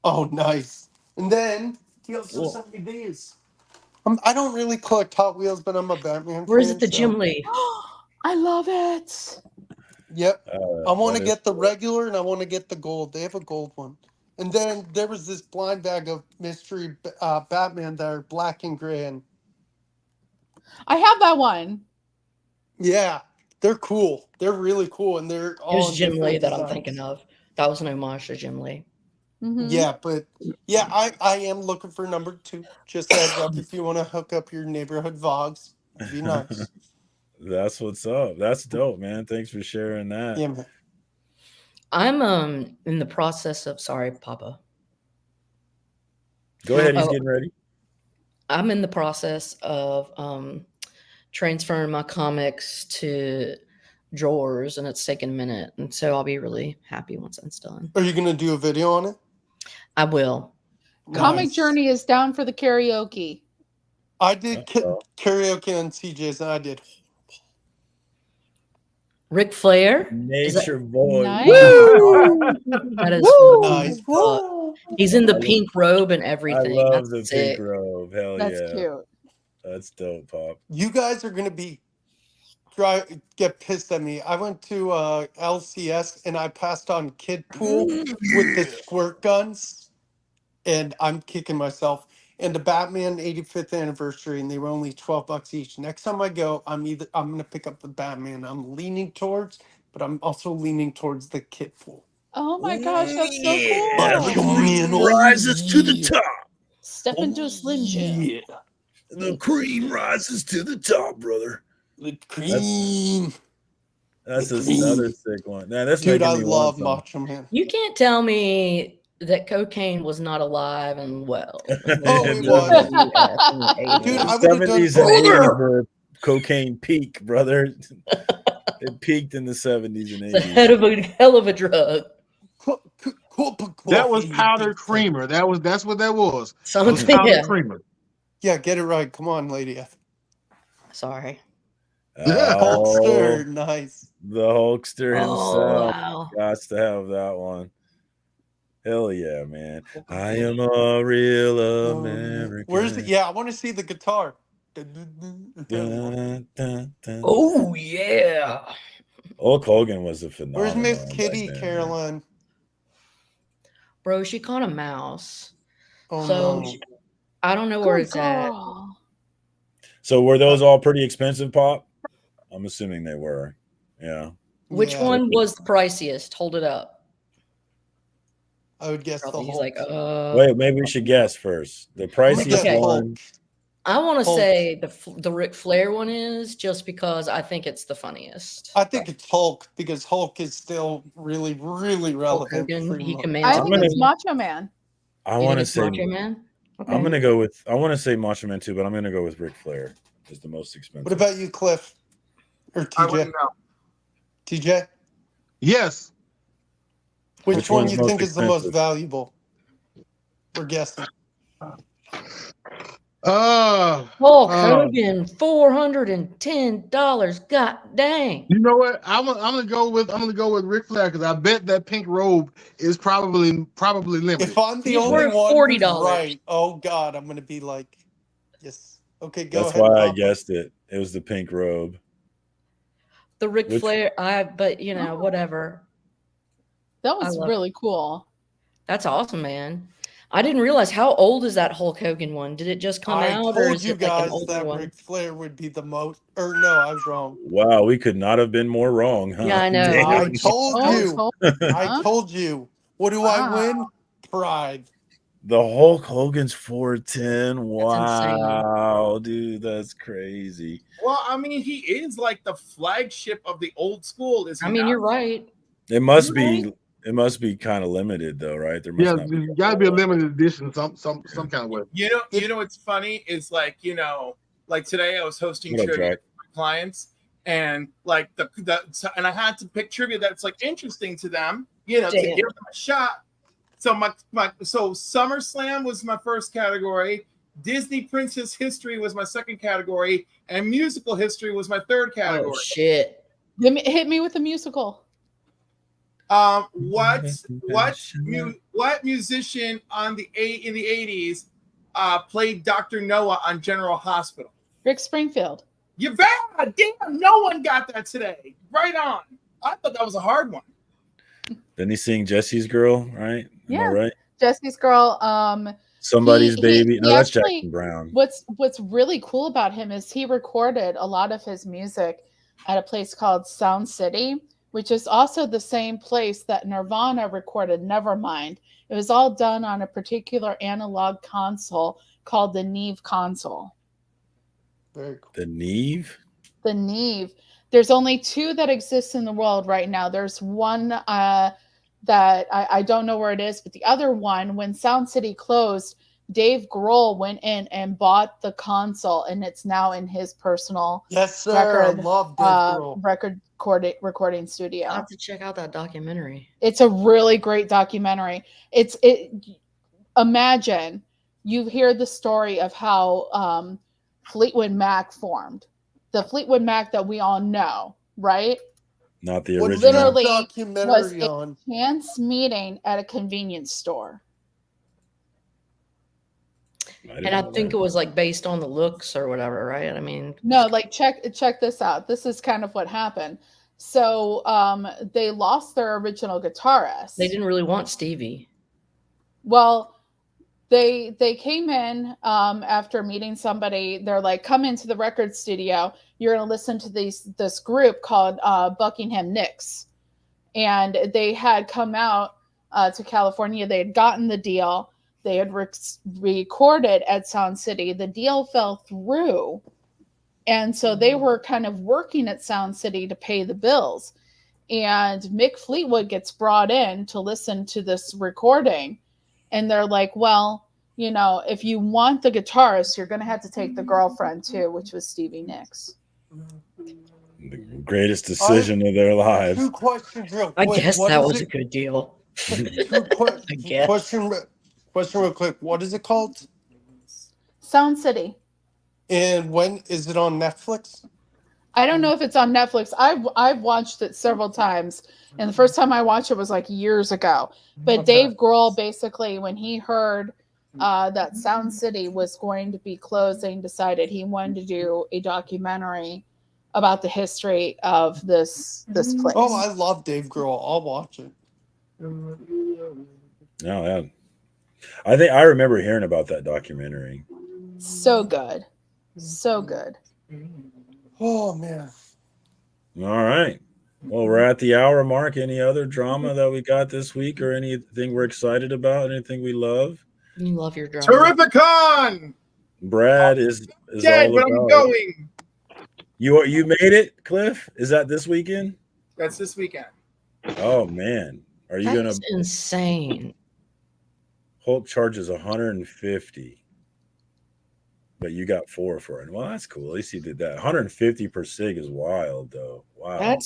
Oh, nice. And then he also Cool. sent me these. I don't really collect Hot Wheels, but I'm a Batman Where's fan. it? The so- Jim Lee. I love it. Yep. I want to that is get the cool. regular and I want to get the gold. They have a gold one. And then there was this blind bag of mystery Batman that are black and gray. And I have that one. yeah, they're cool. They're really cool. And they're all Here's in Jim Lee different that I'm designs. thinking of. That was an homage to Jim Lee. Mhm. Yeah, but yeah, I am looking for number 2. Just heads up if you want to hook up your neighborhood Vogs. It'd be nice. That's what's up. That's dope, man. Thanks for sharing that. Yeah, man. I'm in the process of sorry, Papa. Go ahead. He's Oh. getting ready. I'm in the process of transferring my comics to drawers, and it's taken a minute, and so I'll be really happy once that's done. Are you going to do a video on it? I will. Comic Nice. Journey is down for the karaoke. I did Uh-oh. karaoke on CJ's and I did. Ric Flair. Is that- Nature boy. Nice. That is Woo! Nice. He's in the pink robe and everything. I love That's the sick. pink robe. Hell That's yeah. cute. That's dope, Pop. You guys are gonna get pissed at me. I went to LCS and I passed on Kid Pool with the squirt guns, and I'm kicking myself. And the Batman 85th anniversary, and they were only $12 each. Next time I go, I'm gonna pick up the Batman. I'm leaning towards, but I'm also leaning towards the Kid Pool. Oh my gosh, that's so Yeah. cool. Show me an Rises to the yeah. top. Step into a Slim Jim. Yeah, The cream rises to the top, brother. the cream. That's The cream. another sick one. Man, that's Dude, making I me love want Macho Man. You can't tell me that cocaine was not alive and well. Oh, it was. Dude, I The would've done 70s and both. 80s were cocaine peak, brother. It peaked in the 70s and It's a 80s. hell of a drug. That was powdered creamer. That's what that was. It was Something. powdered Yeah. creamer. Yeah, get it right. Come on, Lady F. Sorry. Yeah. Hulkster, Oh, nice. the Hulkster Oh, himself. wow. Got to have that one. Hell yeah, man. I am a real American. Where's it? Yeah, I want to see the guitar. Dun, dun, dun. Oh, yeah. Hulk Hogan was a Where's phenomenon. Miss back Kitty, then, man. Caroline? Bro, she caught a mouse. Oh So no. I don't know where Good it's at. girl. So were those all pretty expensive, Pop? I'm assuming they were. Yeah. Which Yeah, one was the priciest? Hold it up. I would guess the Probably he's Hulk. like, Wait, maybe we should guess first. The I'm gonna priciest guess Okay. one. Hulk. I want to Hulk. say the Ric Flair one is just because I think it's the funniest. I think it's Hulk because Hulk is still really, really Hulk relevant. Hogan, pretty he much. commands. I I'm think gonna- it's Macho Man. I You think want to it's say Macho Man. Okay. I'm gonna go with I want to say Macho Man too, but I'm gonna go with Ric Flair is the most expensive. What about you, Cliff? Or I TJ? wouldn't know. TJ? Yes. Which, Which one one's you most think is the most expensive? valuable? We're guessing. Hulk Hogan, $410. God dang. You know what? I'm gonna go with Ric Flair because I bet that pink robe is probably limited. If I'm the He's only worth one who's $40. right, oh God, I'm gonna be like, yes. Okay, go That's ahead. why I Papa. guessed it. It was the pink robe. The Ric Which- Flair, but you know, whatever. That was love really cool. That's awesome, man. I didn't realize how old is that Hulk Hogan one? Did it just come I out, or told is you it like an guys older that one? Ric Flair would be the most. Or no, I was wrong. Wow, we could not have been more wrong, huh? Yeah, I know. Damn. I told Oh, you. so- I huh? told you. What do I win? Pride. The Hulk Hogan's 410. insane. Wow, dude, that's crazy. Well, I mean, he is like the flagship of the old school. Is he I mean, not? you're right. It must Right? be. It must be kind of limited, though, right? There must Yeah, not be. there's got to be a limited edition, some kind of way. You know what's funny is like like today I was hosting What up, trivia Jack? for my clients, and like and I had to pick trivia that's like interesting to them, to Damn. give them a shot. So so SummerSlam was my first category, Disney Princess History was my second category, and musical history was my third category. Oh shit. Hit me with a musical. What musician in the 80s played Dr. Noah on General Hospital? Rick Springfield. You bet. Damn, no one got that today. Right on. I thought that was a hard one. Didn't he sing Jesse's Girl, right? Am I Yeah. right? Jesse's Girl. Somebody's Baby. he No, that's actually- Jackson Brown. What's really cool about him is he recorded a lot of his music at a place called Sound City, which is also the same place that Nirvana recorded Nevermind. It was all done on a particular analog console called the Neve console. Very cool. The Neve? The Neve. There's only two that exist in the world right now. There's one that I don't know where it is, but the other one, when Sound City closed, Dave Grohl went in and bought the console, and it's now in his personal Yes, sir. record, I love Dave Grohl. recording studio. I have to check out that documentary. It's a really great documentary. Imagine you hear the story of how Fleetwood Mac formed. The Fleetwood Mac that we all know, right? Not the What's original. literally that documentary on? Chance meeting at a convenience store. And I think it was like based on the looks or whatever, right? I mean, No, like check this out. This is kind of what happened. So they lost their original guitarist. they didn't really want Stevie. Well, they came in after meeting somebody. They're like, come into the record studio. You're going to listen to this group called Buckingham Nicks. And they had come out to California. They had gotten the deal. They had recorded at Sound City. The deal fell through. And so they were kind of working at Sound City to pay the bills. And Mick Fleetwood gets brought in to listen to this recording. And they're like, well, if you want the guitarist, you're going to have to take the girlfriend too, which was Stevie Nicks. The greatest decision of their lives. 2 questions real I quick. guess What that is was it? a good deal. I guess. Question real quick. What is it called? Sound City. And when is it on Netflix? I don't know if it's on Netflix. I've watched it several times, and the first time I watched it was like years ago. But Dave Grohl basically, when he heard that Sound City was going to be closing, decided he wanted to do a documentary about the history of this place. Oh, I love Dave Grohl. I'll watch it. No, yeah. I think I remember hearing about that documentary. So good, so good. Oh man. All right. Well, we're at the hour mark. Any other drama that we got this week, or anything we're excited about? Anything we love? You love your drama. Terrificon! Brad is Dead, all but about I'm it. going. You made it, Cliff? Is that this weekend? That's this weekend. Oh man, are you gonna? That's insane. Hulk charges 150, but you got 4 for it. Well, that's cool. At least he did that. 150 per sig is wild, though. Wow.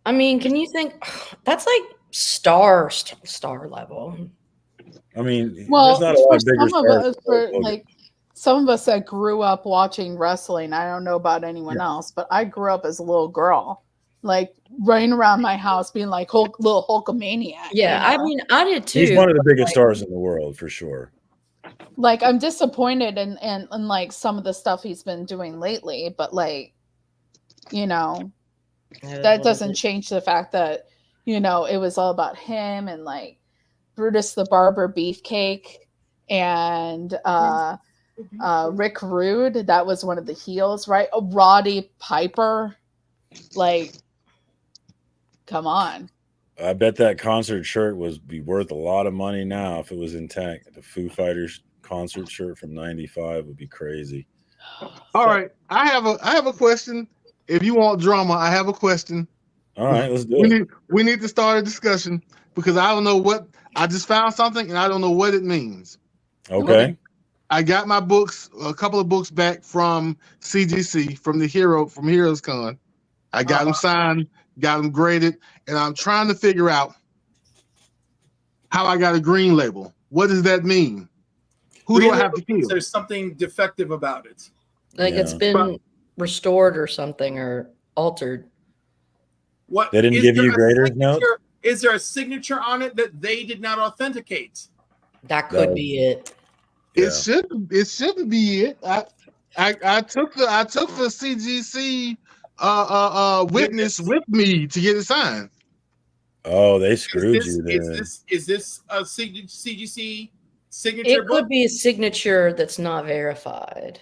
I mean, can you think? That's like star level. I mean, Well, there's not a lot for of bigger some of stars us, than Hulk for Hogan. like some of us that grew up watching wrestling, I don't know about anyone else, but I grew up as a little girl, like running around my house being like little Hulkamaniac. Yeah, you I know? mean, I did too. He's one of the biggest stars in the world for sure. Like, I'm disappointed in like some of the stuff he's been doing lately, but like, you know, that doesn't change the fact that, you know, it was all about him and like Brutus the Barber Beefcake and Rick Rude. That was one of the heels, right? Roddy Piper. Like, come on. I bet that concert shirt be worth a lot of money now if it was intact. The Foo Fighters concert shirt from '95 would be crazy. All right, I have a question. If you want drama, I have a question. All right, let's do it. We need to start a discussion because I don't know what I just found something and I don't know what it means. Okay. I got my books, a couple of books back from CGC from Heroes Con. I got them signed, got them graded, and I'm trying to figure out how I got a green label. What does that mean? Who do I have to kill? There's something defective about it. Like it's been restored or something or altered. What they didn't give you graders notes? Is there a signature on it that they did not authenticate? That could be it. It shouldn't be it. I took the CGC witness with me to get it signed. Oh, they screwed you there. Is this a CGC signature? It could be a signature that's not verified.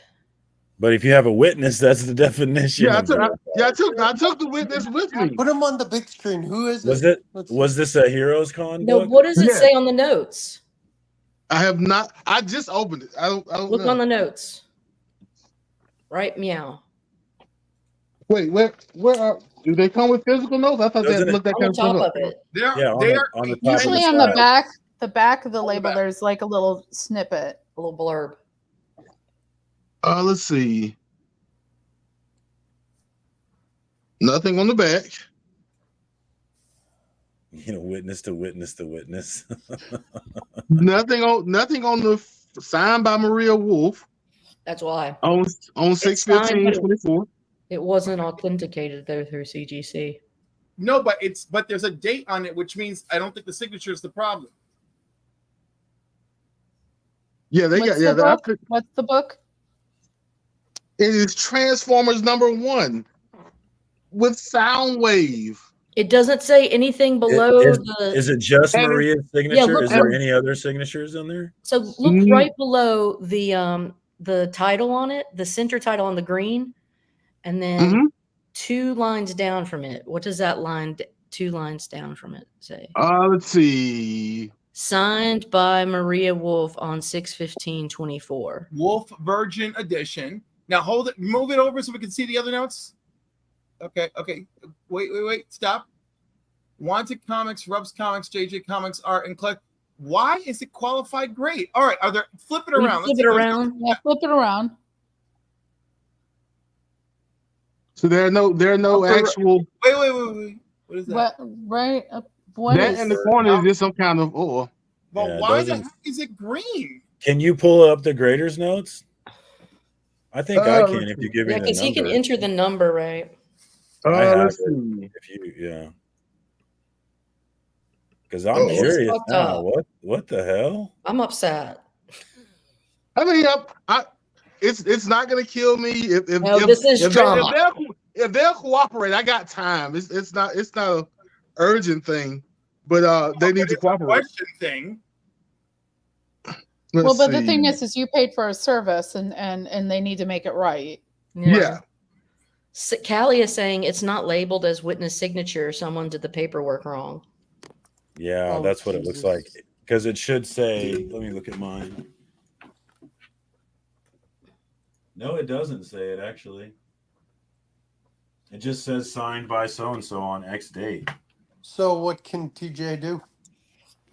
But if you have a witness, that's the definition. Yeah, I took the witness with me. Put him on the big screen. Who is it? Was this a Heroes Con No, book? what does it say on the notes? I have not. I just opened it. I don't Look know. on the notes. Right, meow. Wait, where do they come with physical notes? I thought they looked at on the top of it. They are on the top Usually on the back of the label, there's like a little snippet, a little blurb. Let's see. Nothing on the back. You know, witness to witness to witness. nothing on the signed by Maria Wolf. That's why. On 6/15/24. It wasn't authenticated though through CGC. No, but there's a date on it, which means I don't think the signature is the problem. Yeah, What's the book? It is Transformers #1 with Soundwave. It doesn't say anything below Is it just Maria's signature? Yeah, look, is there any other signatures in there? So look right below the title on it, the center title on the green, and then 2 lines down from it. What does that line 2 lines down from it say? Let's see. Signed by Maria Wolf on 6/15/24. Wolf Virgin Edition. Now hold it, move it over so we can see the other notes. Okay. Wait, stop. Wanted Comics, Rubs Comics, JJ Comics, Art, and Click. Why is it qualified great? All right, flip it around. Flip it around. So there are no actual. Wait. What is that? That in the corner is just some kind of But why the heck is it green? Can you pull up the graders notes? I think I can if you give me the number. Because he can enter the number, right? Let's see. If you, because I'm curious now. What the hell? I'm upset. I mean, it's not gonna kill me if this is drama. If they'll cooperate, I got time. It's not an urgent thing, but they need to cooperate. Question thing. Let's the see. thing is you paid for a service and they need to make it right. Yeah. So Callie is saying it's not labeled as witness signature. Someone did the paperwork wrong. Yeah, that's what it looks like. Because it should say, let me look at mine. No, it doesn't say it actually. It just says signed by so-and-so on X date. So what can TJ do?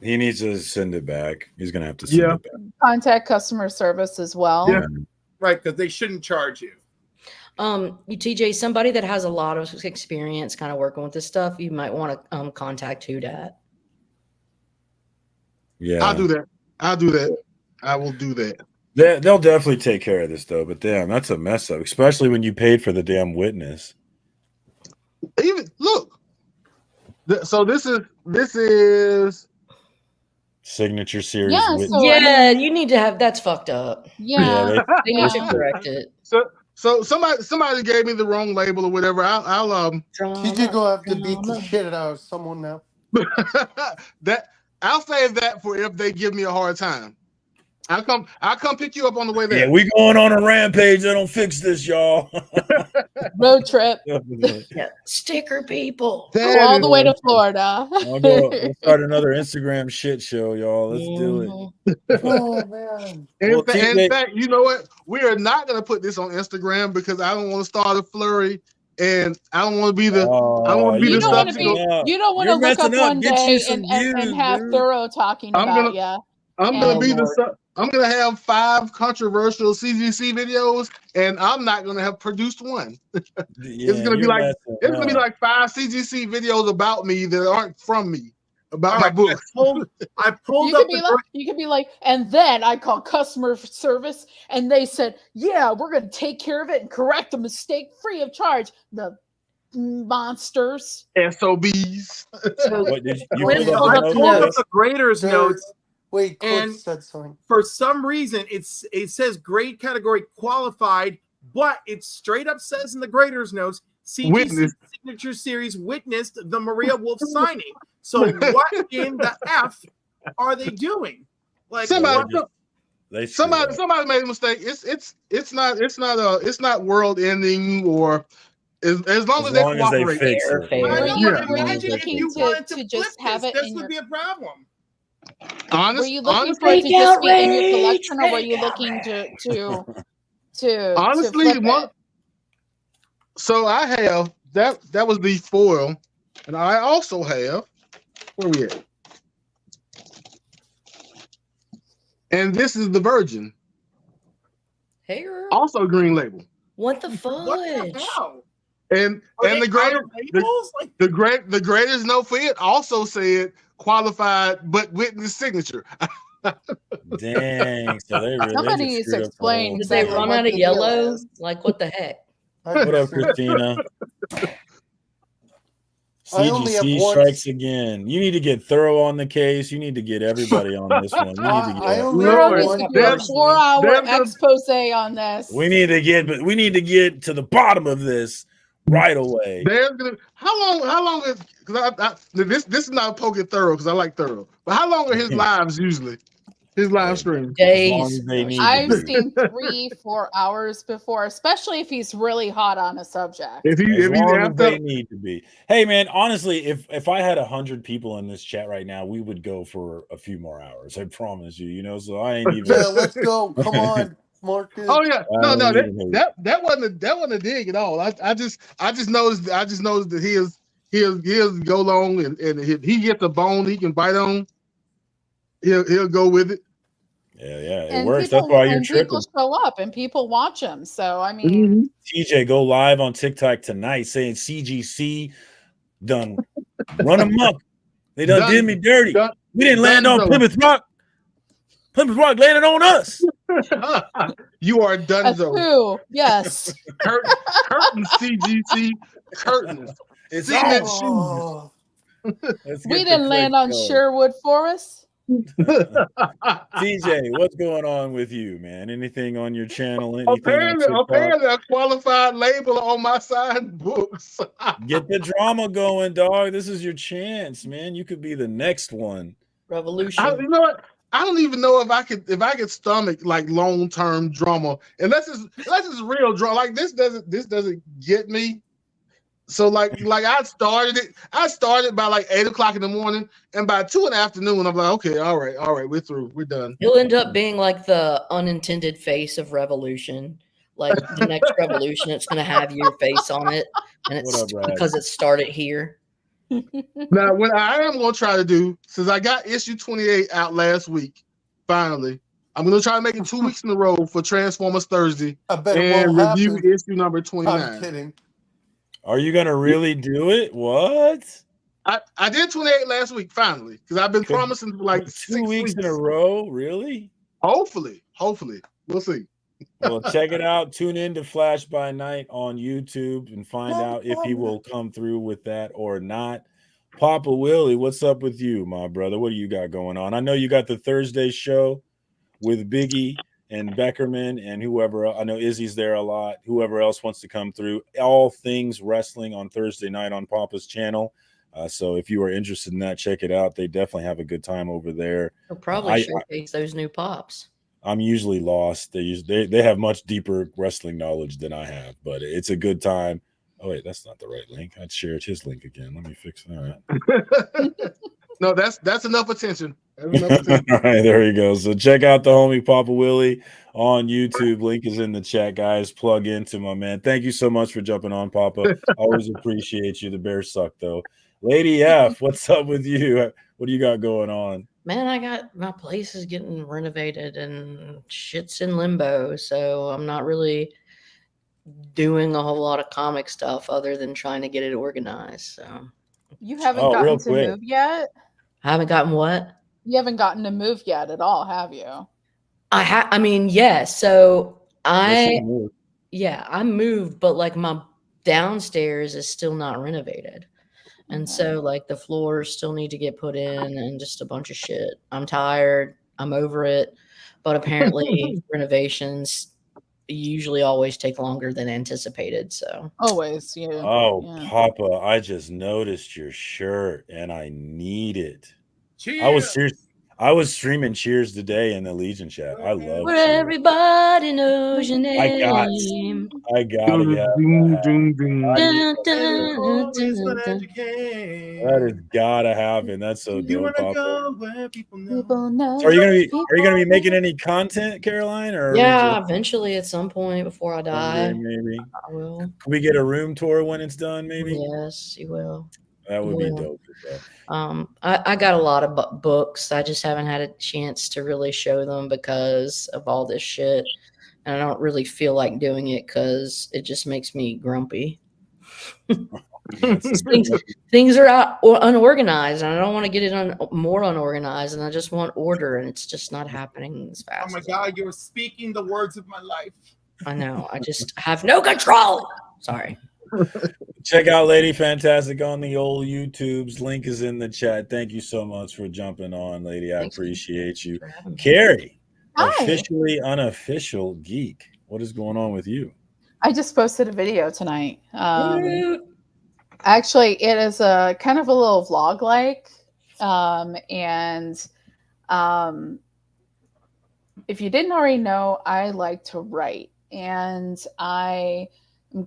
He needs to send it back. He's going to have to send it back. Contact customer service as well. Yeah. Right, because they shouldn't charge you. TJ, somebody that has a lot of experience kind of working with this stuff, you might want to contact Hudat. Yeah. I'll do that. I will do that. They'll definitely take care of this though. But damn, that's a mess up, especially when you paid for the damn witness. Even look. So this is Signature series. Yeah, witness. so I Yeah, mean, you need to have that's fucked up. yeah, they They need to yeah. correct it. So somebody gave me the wrong label or whatever. I'll TJ gonna have to beat the Drama. shit out of someone now. that I'll save that for if they give me a hard time. I'll come pick you up on the way there. Yeah, we going on a rampage. They don't fix this, y'all. Road trip. Yeah, sticker people. That All is- the way to Florida. We'll start another Instagram shit show, y'all. Let's do it. Mhm. Oh man. In, Well, fa- in TJ fact, you know what? We are not going to put this on Instagram because I don't want to start a flurry, and I don't want to be the. I don't want to be You the don't want to subject. be. You don't want to You're look up messing up. one Get you day some and views, have dude. Thorough talking I'm about gonna- you. I'm going to be Lord. I'm going to have 5 controversial CGC videos, and I'm not going to have produced one. It's going to be like 5 CGC videos about me that aren't from me, about All my right, book. I pulled You up could be the like, you could be like, and then I called customer service, and they said, "Yeah, we're going to take care of it and correct the mistake free of charge." The monsters. SOBs. So What did you Wait, pulled up hold the up note? the pulled up notes. the graders notes. Wait, Cliff And- said something. For some reason, it says grade category qualified, but it straight up says in the graders notes, CGC Witness. Signature Series witnessed the Maria Wolf signing. So what in the F are they doing? Like Somebody, what- They screwed up. somebody made a mistake. It's not world ending or as long as they long as they cooperate. fix Fair, it. fair. I Were know, you- but were you imagine if looking you to wanted to flip just have this, it this in would your- be a problem. Were you looking honestly, for it to just be in your Fake collection, or were outrage, you looking to honestly, flip one. it? So I have that. That was the foil, and I also have. Where we at? And this is the Virgin, Hey, girl. also green label. What the What the fudge? hell? And Are and they the greater out of labels? Like, the greatest note for it also said qualified but witness signature. Dang. So they really Somebody just needs screwed to up the whole explain thing. Did they exactly run what out of the deal yellow? is. Like, what the heck? What up, Christina? I only have CGC one- strikes again. You need to get Thorough on the case. You need to get everybody on this one. You need to I get. only Thorough have needs one to do a There's- 4-hour there's gonna- expose on this. We need to get to the bottom of this right away. There's gonna how long is because this is not poking Thorough because I like Thorough, but how long are his lives usually? His live streams. As long Days. as they need I've to be. seen 3-4 hours before, especially if he's really hot on a subject. If As he long as they after need to be. Hey man, honestly, if I had 100 people in this chat right now, we would go for a few more hours. I promise you. You know, so I ain't even. Yeah, let's go. Come on, Marcus. oh yeah I no don't even that wasn't a dig at all. I just noticed that he'll go long and if he gets a bone he can bite on. He'll go with it. Yeah, it And works. people, That's why you're and tripping. people show up and people watch him. So I mean, TJ, go live on TikTok tonight saying CGC done run amok. They done did me dirty. We didn't land on Dunzo. Plymouth Rock. Plymouth Rock landed on us. You are a donezo. coup, yes. Curtains, CGC curtains. It's Cement on. Oh, Let's We get the didn't land clicks on going. Sherwood Forest. TJ, what's going on with you, man? Anything on your channel? Anything on TikTok? Apparently, a qualified label on my signed books. Get the drama going, dog. This is your chance, man. You could be the next one. Revolution. You know what? I don't even know if I could stomach like long term drama, and that's just real drama. Like this doesn't get me. So like I started by like 8 o'clock in the morning, and by 2 in the afternoon, I'm like, okay, all right, we're through, we're done. He'll end up being like the unintended face of Revolution. Like the next Revolution, it's going to have your face on it, and it's What up, Brad? because it started here. Now, what I am going to try to do, since I got issue 28 out last week, finally, I'm going to try to make it 2 weeks in a row for Transformers Thursday I bet it and won't review happen. issue number 29. I'm kidding. Are you gonna really do it? What? I did 28 last week, finally, because I've been promising for like 2 6 weeks in a row? Really? Hopefully. We'll see. Well, check it out. Tune in to Flash by Night on YouTube and find out if he will come through with that or not. Papa Willie, what's up with you, my brother? What do you got going on? I know you got the Thursday show with Biggie and Beckerman and whoever. I know Izzy's there a lot. Whoever else wants to come through. All things wrestling on Thursday night on Papa's channel. So if you are interested in that, check it out. They definitely have a good time over there. They'll probably showcase those new pops. I'm usually lost. They have much deeper wrestling knowledge than I have, but it's a good time. Oh wait, that's not the right link. I'd shared his link again. Let me fix that. No, that's enough attention. All right, there you go. So check out the homie Papa Willie on YouTube. Link is in the chat, guys. Plug into my man. Thank you so much for jumping on, Papa. Always appreciate you. The Bears suck though. Lady F, what's up with you? What do you got going on? Man, I got my place is getting renovated and shit's in limbo. So I'm not really doing a whole lot of comic stuff other than trying to get it organized. So you haven't gotten to move yet? I haven't gotten what? You haven't gotten to move yet at all, have you? I mean, yeah. So I moved, but like my downstairs is still not renovated. And so like the floors still need to get put in and just a bunch of shit. I'm tired. I'm over it. But apparently renovations usually always take longer than anticipated. So always, yeah. Oh, yeah. Papa, I just noticed your shirt and I need it. Cheers. I was streaming Cheers today in the Legion chat. I love where Cheers. Everybody knows your name. I got it. That is gotta happen. That's so dope. Papa. So are you gonna be making any content, Caroline? Or eventually at some point before I die. Maybe I will. Can we get a room tour when it's done? Maybe. Yes, you will. That would be dope. I got a lot of books. I just haven't had a chance to really show them because of all this shit. And I don't really feel like doing it because it just makes me grumpy. things are unorganized, and I don't want to get it more unorganized, and I just want order, and it's just not happening as fast. Oh my God, you're speaking the words of my life. I know. I just have no control. Sorry. Check out Lady Fantastic on the old YouTubes. Link is in the chat. Thank you so much for jumping on, Lady. I appreciate you. Carrie, officially unofficial geek. What is going on with you? I just posted a video tonight. Actually, it is a kind of a little vlog like. If you didn't already know, I like to write. And I'm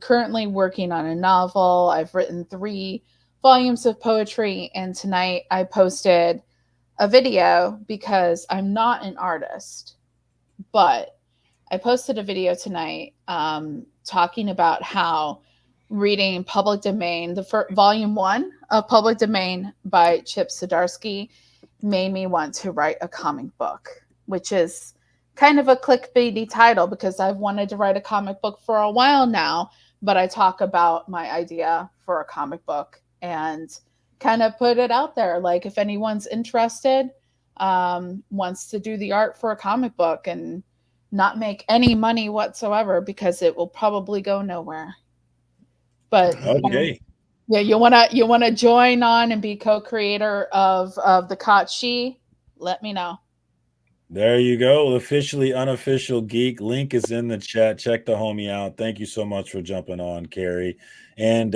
currently working on a novel. I've written 3 volumes of poetry, and tonight I posted a video because I'm not an artist, but I posted a video tonight talking about how reading Public Domain, the volume 1 of Public Domain by Chip Zdarsky, made me want to write a comic book, which is kind of a clickbaity title because I've wanted to write a comic book for a while now, but I talk about my idea for a comic book and kind of put it out there. Like if anyone's interested, wants to do the art for a comic book and not make any money whatsoever because it will probably go nowhere. But okay. You wanna join on and be co-creator of the Kachi, let me know. There you go. Officially unofficial geek. Link is in the chat. Check the homie out. Thank you so much for jumping on, Carrie. And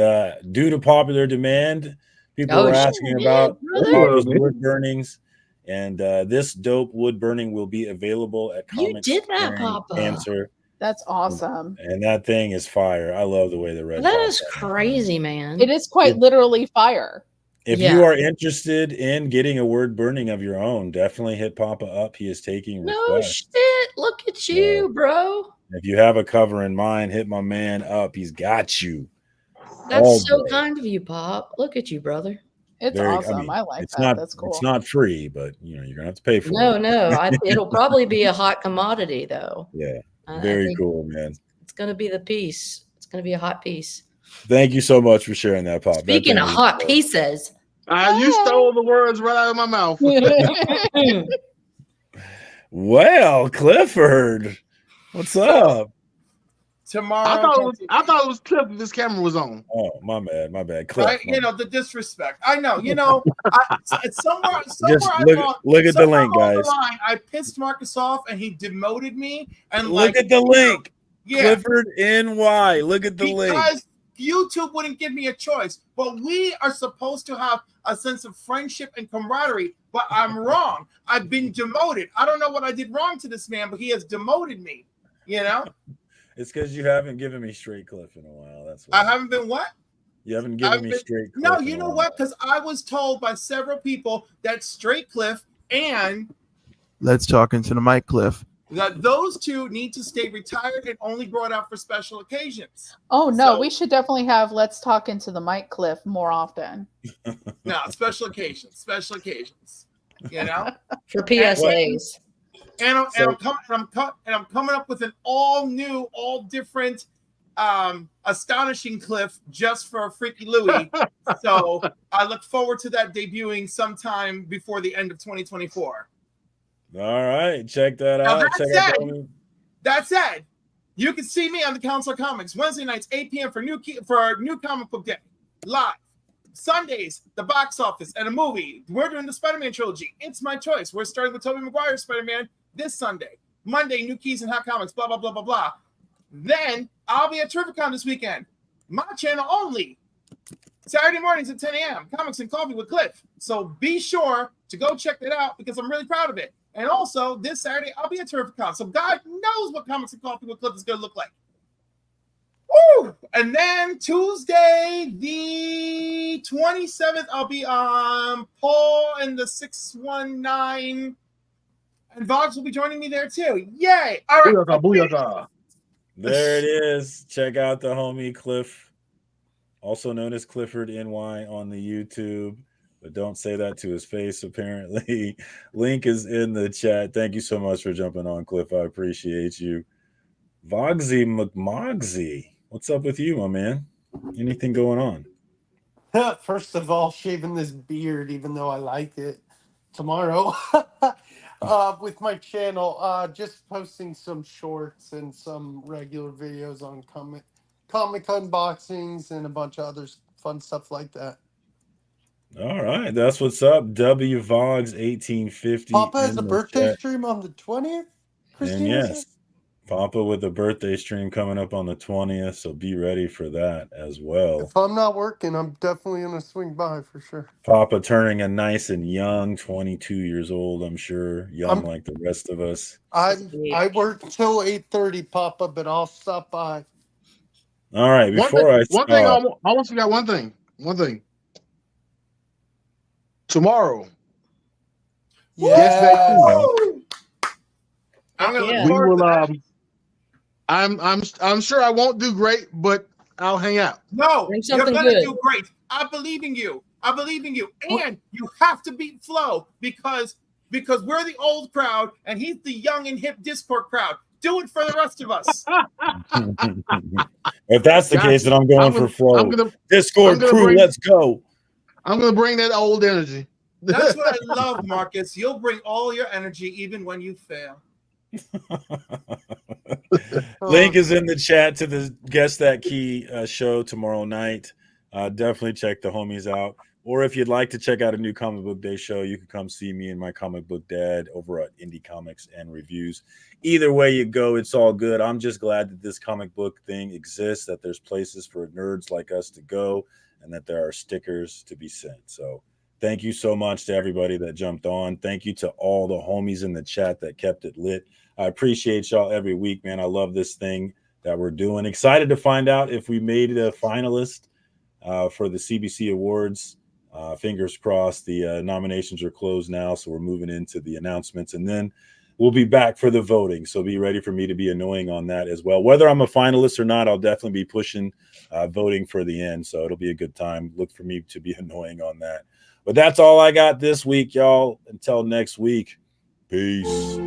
due to popular demand, people were asking about wood burnings. And this dope wood burning will be available at Comics. You did that, Papa. Answer. That's awesome. And that thing is fire. I love the way the red. That is crazy, man. It is quite literally fire. If you are interested in getting a word burning of your own, definitely hit Papa up. He is taking requests. No shit. Look at you, bro. If you have a cover in mind, hit my man up. He's got you. That's so kind of you, Pop. Look at you, brother. It's awesome. I like that. That's cool. It's not free, but you're gonna have to pay for it. No. It'll probably be a hot commodity, though. Yeah. Very cool, man. It's gonna be the piece. It's gonna be a hot piece. Thank you so much for sharing that, Pop. Speaking of hot pieces. You stole the words right out of my mouth. Well, Clifford, What's up? Tomorrow. I thought it was Cliff if this camera was on. Oh, my bad. Cliff, right? my The disrespect. I know. Somewhere Just I look at the link, guys. The line, I pissed Marcus off, and he demoted me. And look at the link. Yeah. Clifford NY. Look at the link. Because YouTube wouldn't give me a choice. But we are supposed to have a sense of friendship and camaraderie. But I'm wrong. I've been demoted. I don't know what I did wrong to this man, but he has demoted me. It's because you haven't given me straight Cliff in a while. That's why. I haven't been what? You haven't given me straight Cliff. No, you know what? Because I was told by several people that Straight Cliff and Let's Talk Into the Mic Cliff, that those two need to stay retired and only brought out for special occasions. Oh no, we should definitely have Let's Talk Into the Mic Cliff more often. No, special occasions. For PSAs. And I'm coming up with an all new, all different, astonishing Cliff just for Freaky Louie. So I look forward to that debuting sometime before the end of 2024. All right, check that out. That said, you can see me on the Council of Comics Wednesday nights, 8 p.m. for new comic book day, live. Sundays, the box office and a movie. We're doing the Spider-Man trilogy. It's my choice. We're starting with Tobey Maguire's Spider-Man this Sunday. Monday, New Keys and Hot Comics, blah, blah, blah, blah, blah. Then I'll be at Terrificon this weekend. My channel only. Saturday mornings at 10 a.m. Comics and Coffee with Cliff. So be sure to go check that out because I'm really proud of it. And also, this Saturday, I'll be at Terrificon. So God knows what Comics and Coffee with Cliff is going to look like. Woo! And then Tuesday, the 27th, I'll be on Paul and the 619. And Vox will be joining me there too. Yay! All right. Booyaka. There it is. Check out the homie Cliff, also known as Clifford NY on the YouTube. But don't say that to his face, apparently. Link is in the chat. Thank you so much for jumping on, Cliff. I appreciate you. Vogsy McMogsy. What's up with you, my man? Anything going on? First of all, shaving this beard, even though I like it, tomorrow with my channel, just posting some shorts and some regular videos on comic unboxings and a bunch of other fun stuff like that. All right, that's what's up. WVogs1850. Papa has a birthday stream on the 20th. And yes, Papa with a birthday stream coming up on the 20th, so be ready for that as well. If I'm not working, I'm definitely going to swing by for sure. Papa turning a nice and young 22 years old, I'm sure. Young like the rest of us. I work until 8:30, Papa, but I'll stop by. All right, I want to forget one thing. Tomorrow. Yeah. I'm gonna we will. I'm sure I won't do great, but I'll hang out. No, you're gonna do great. I believe in you. And you have to beat Flo because we're the old crowd and he's the young and hip Discord crowd. Do it for the rest of us. If that's the case, then I'm going for Flo. Discord crew, let's go. I'm gonna bring that old energy. That's what I love, Marcus. You'll bring all your energy even when you fail. Link is in the chat to the Guess That Key show tomorrow night. Definitely check the homies out. Or if you'd like to check out a new comic book day show, you can come see me and my comic book dad over at Indie Comics and Reviews. Either way you go, it's all good. I'm just glad that this comic book thing exists, that there's places for nerds like us to go, and that there are stickers to be sent. So thank you so much to everybody that jumped on. Thank you to all the homies in the chat that kept it lit. I appreciate y'all every week, man. I love this thing that we're doing. Excited to find out if we made it a finalist for the CBC Awards. Fingers crossed. The nominations are closed now, so we're moving into the announcements, and then we'll be back for the voting. So be ready for me to be annoying on that as well. Whether I'm a finalist or not, I'll definitely be pushing voting for the end, so it'll be a good time. Look for me to be annoying on that. But that's all I got this week, y'all. Until next week, peace.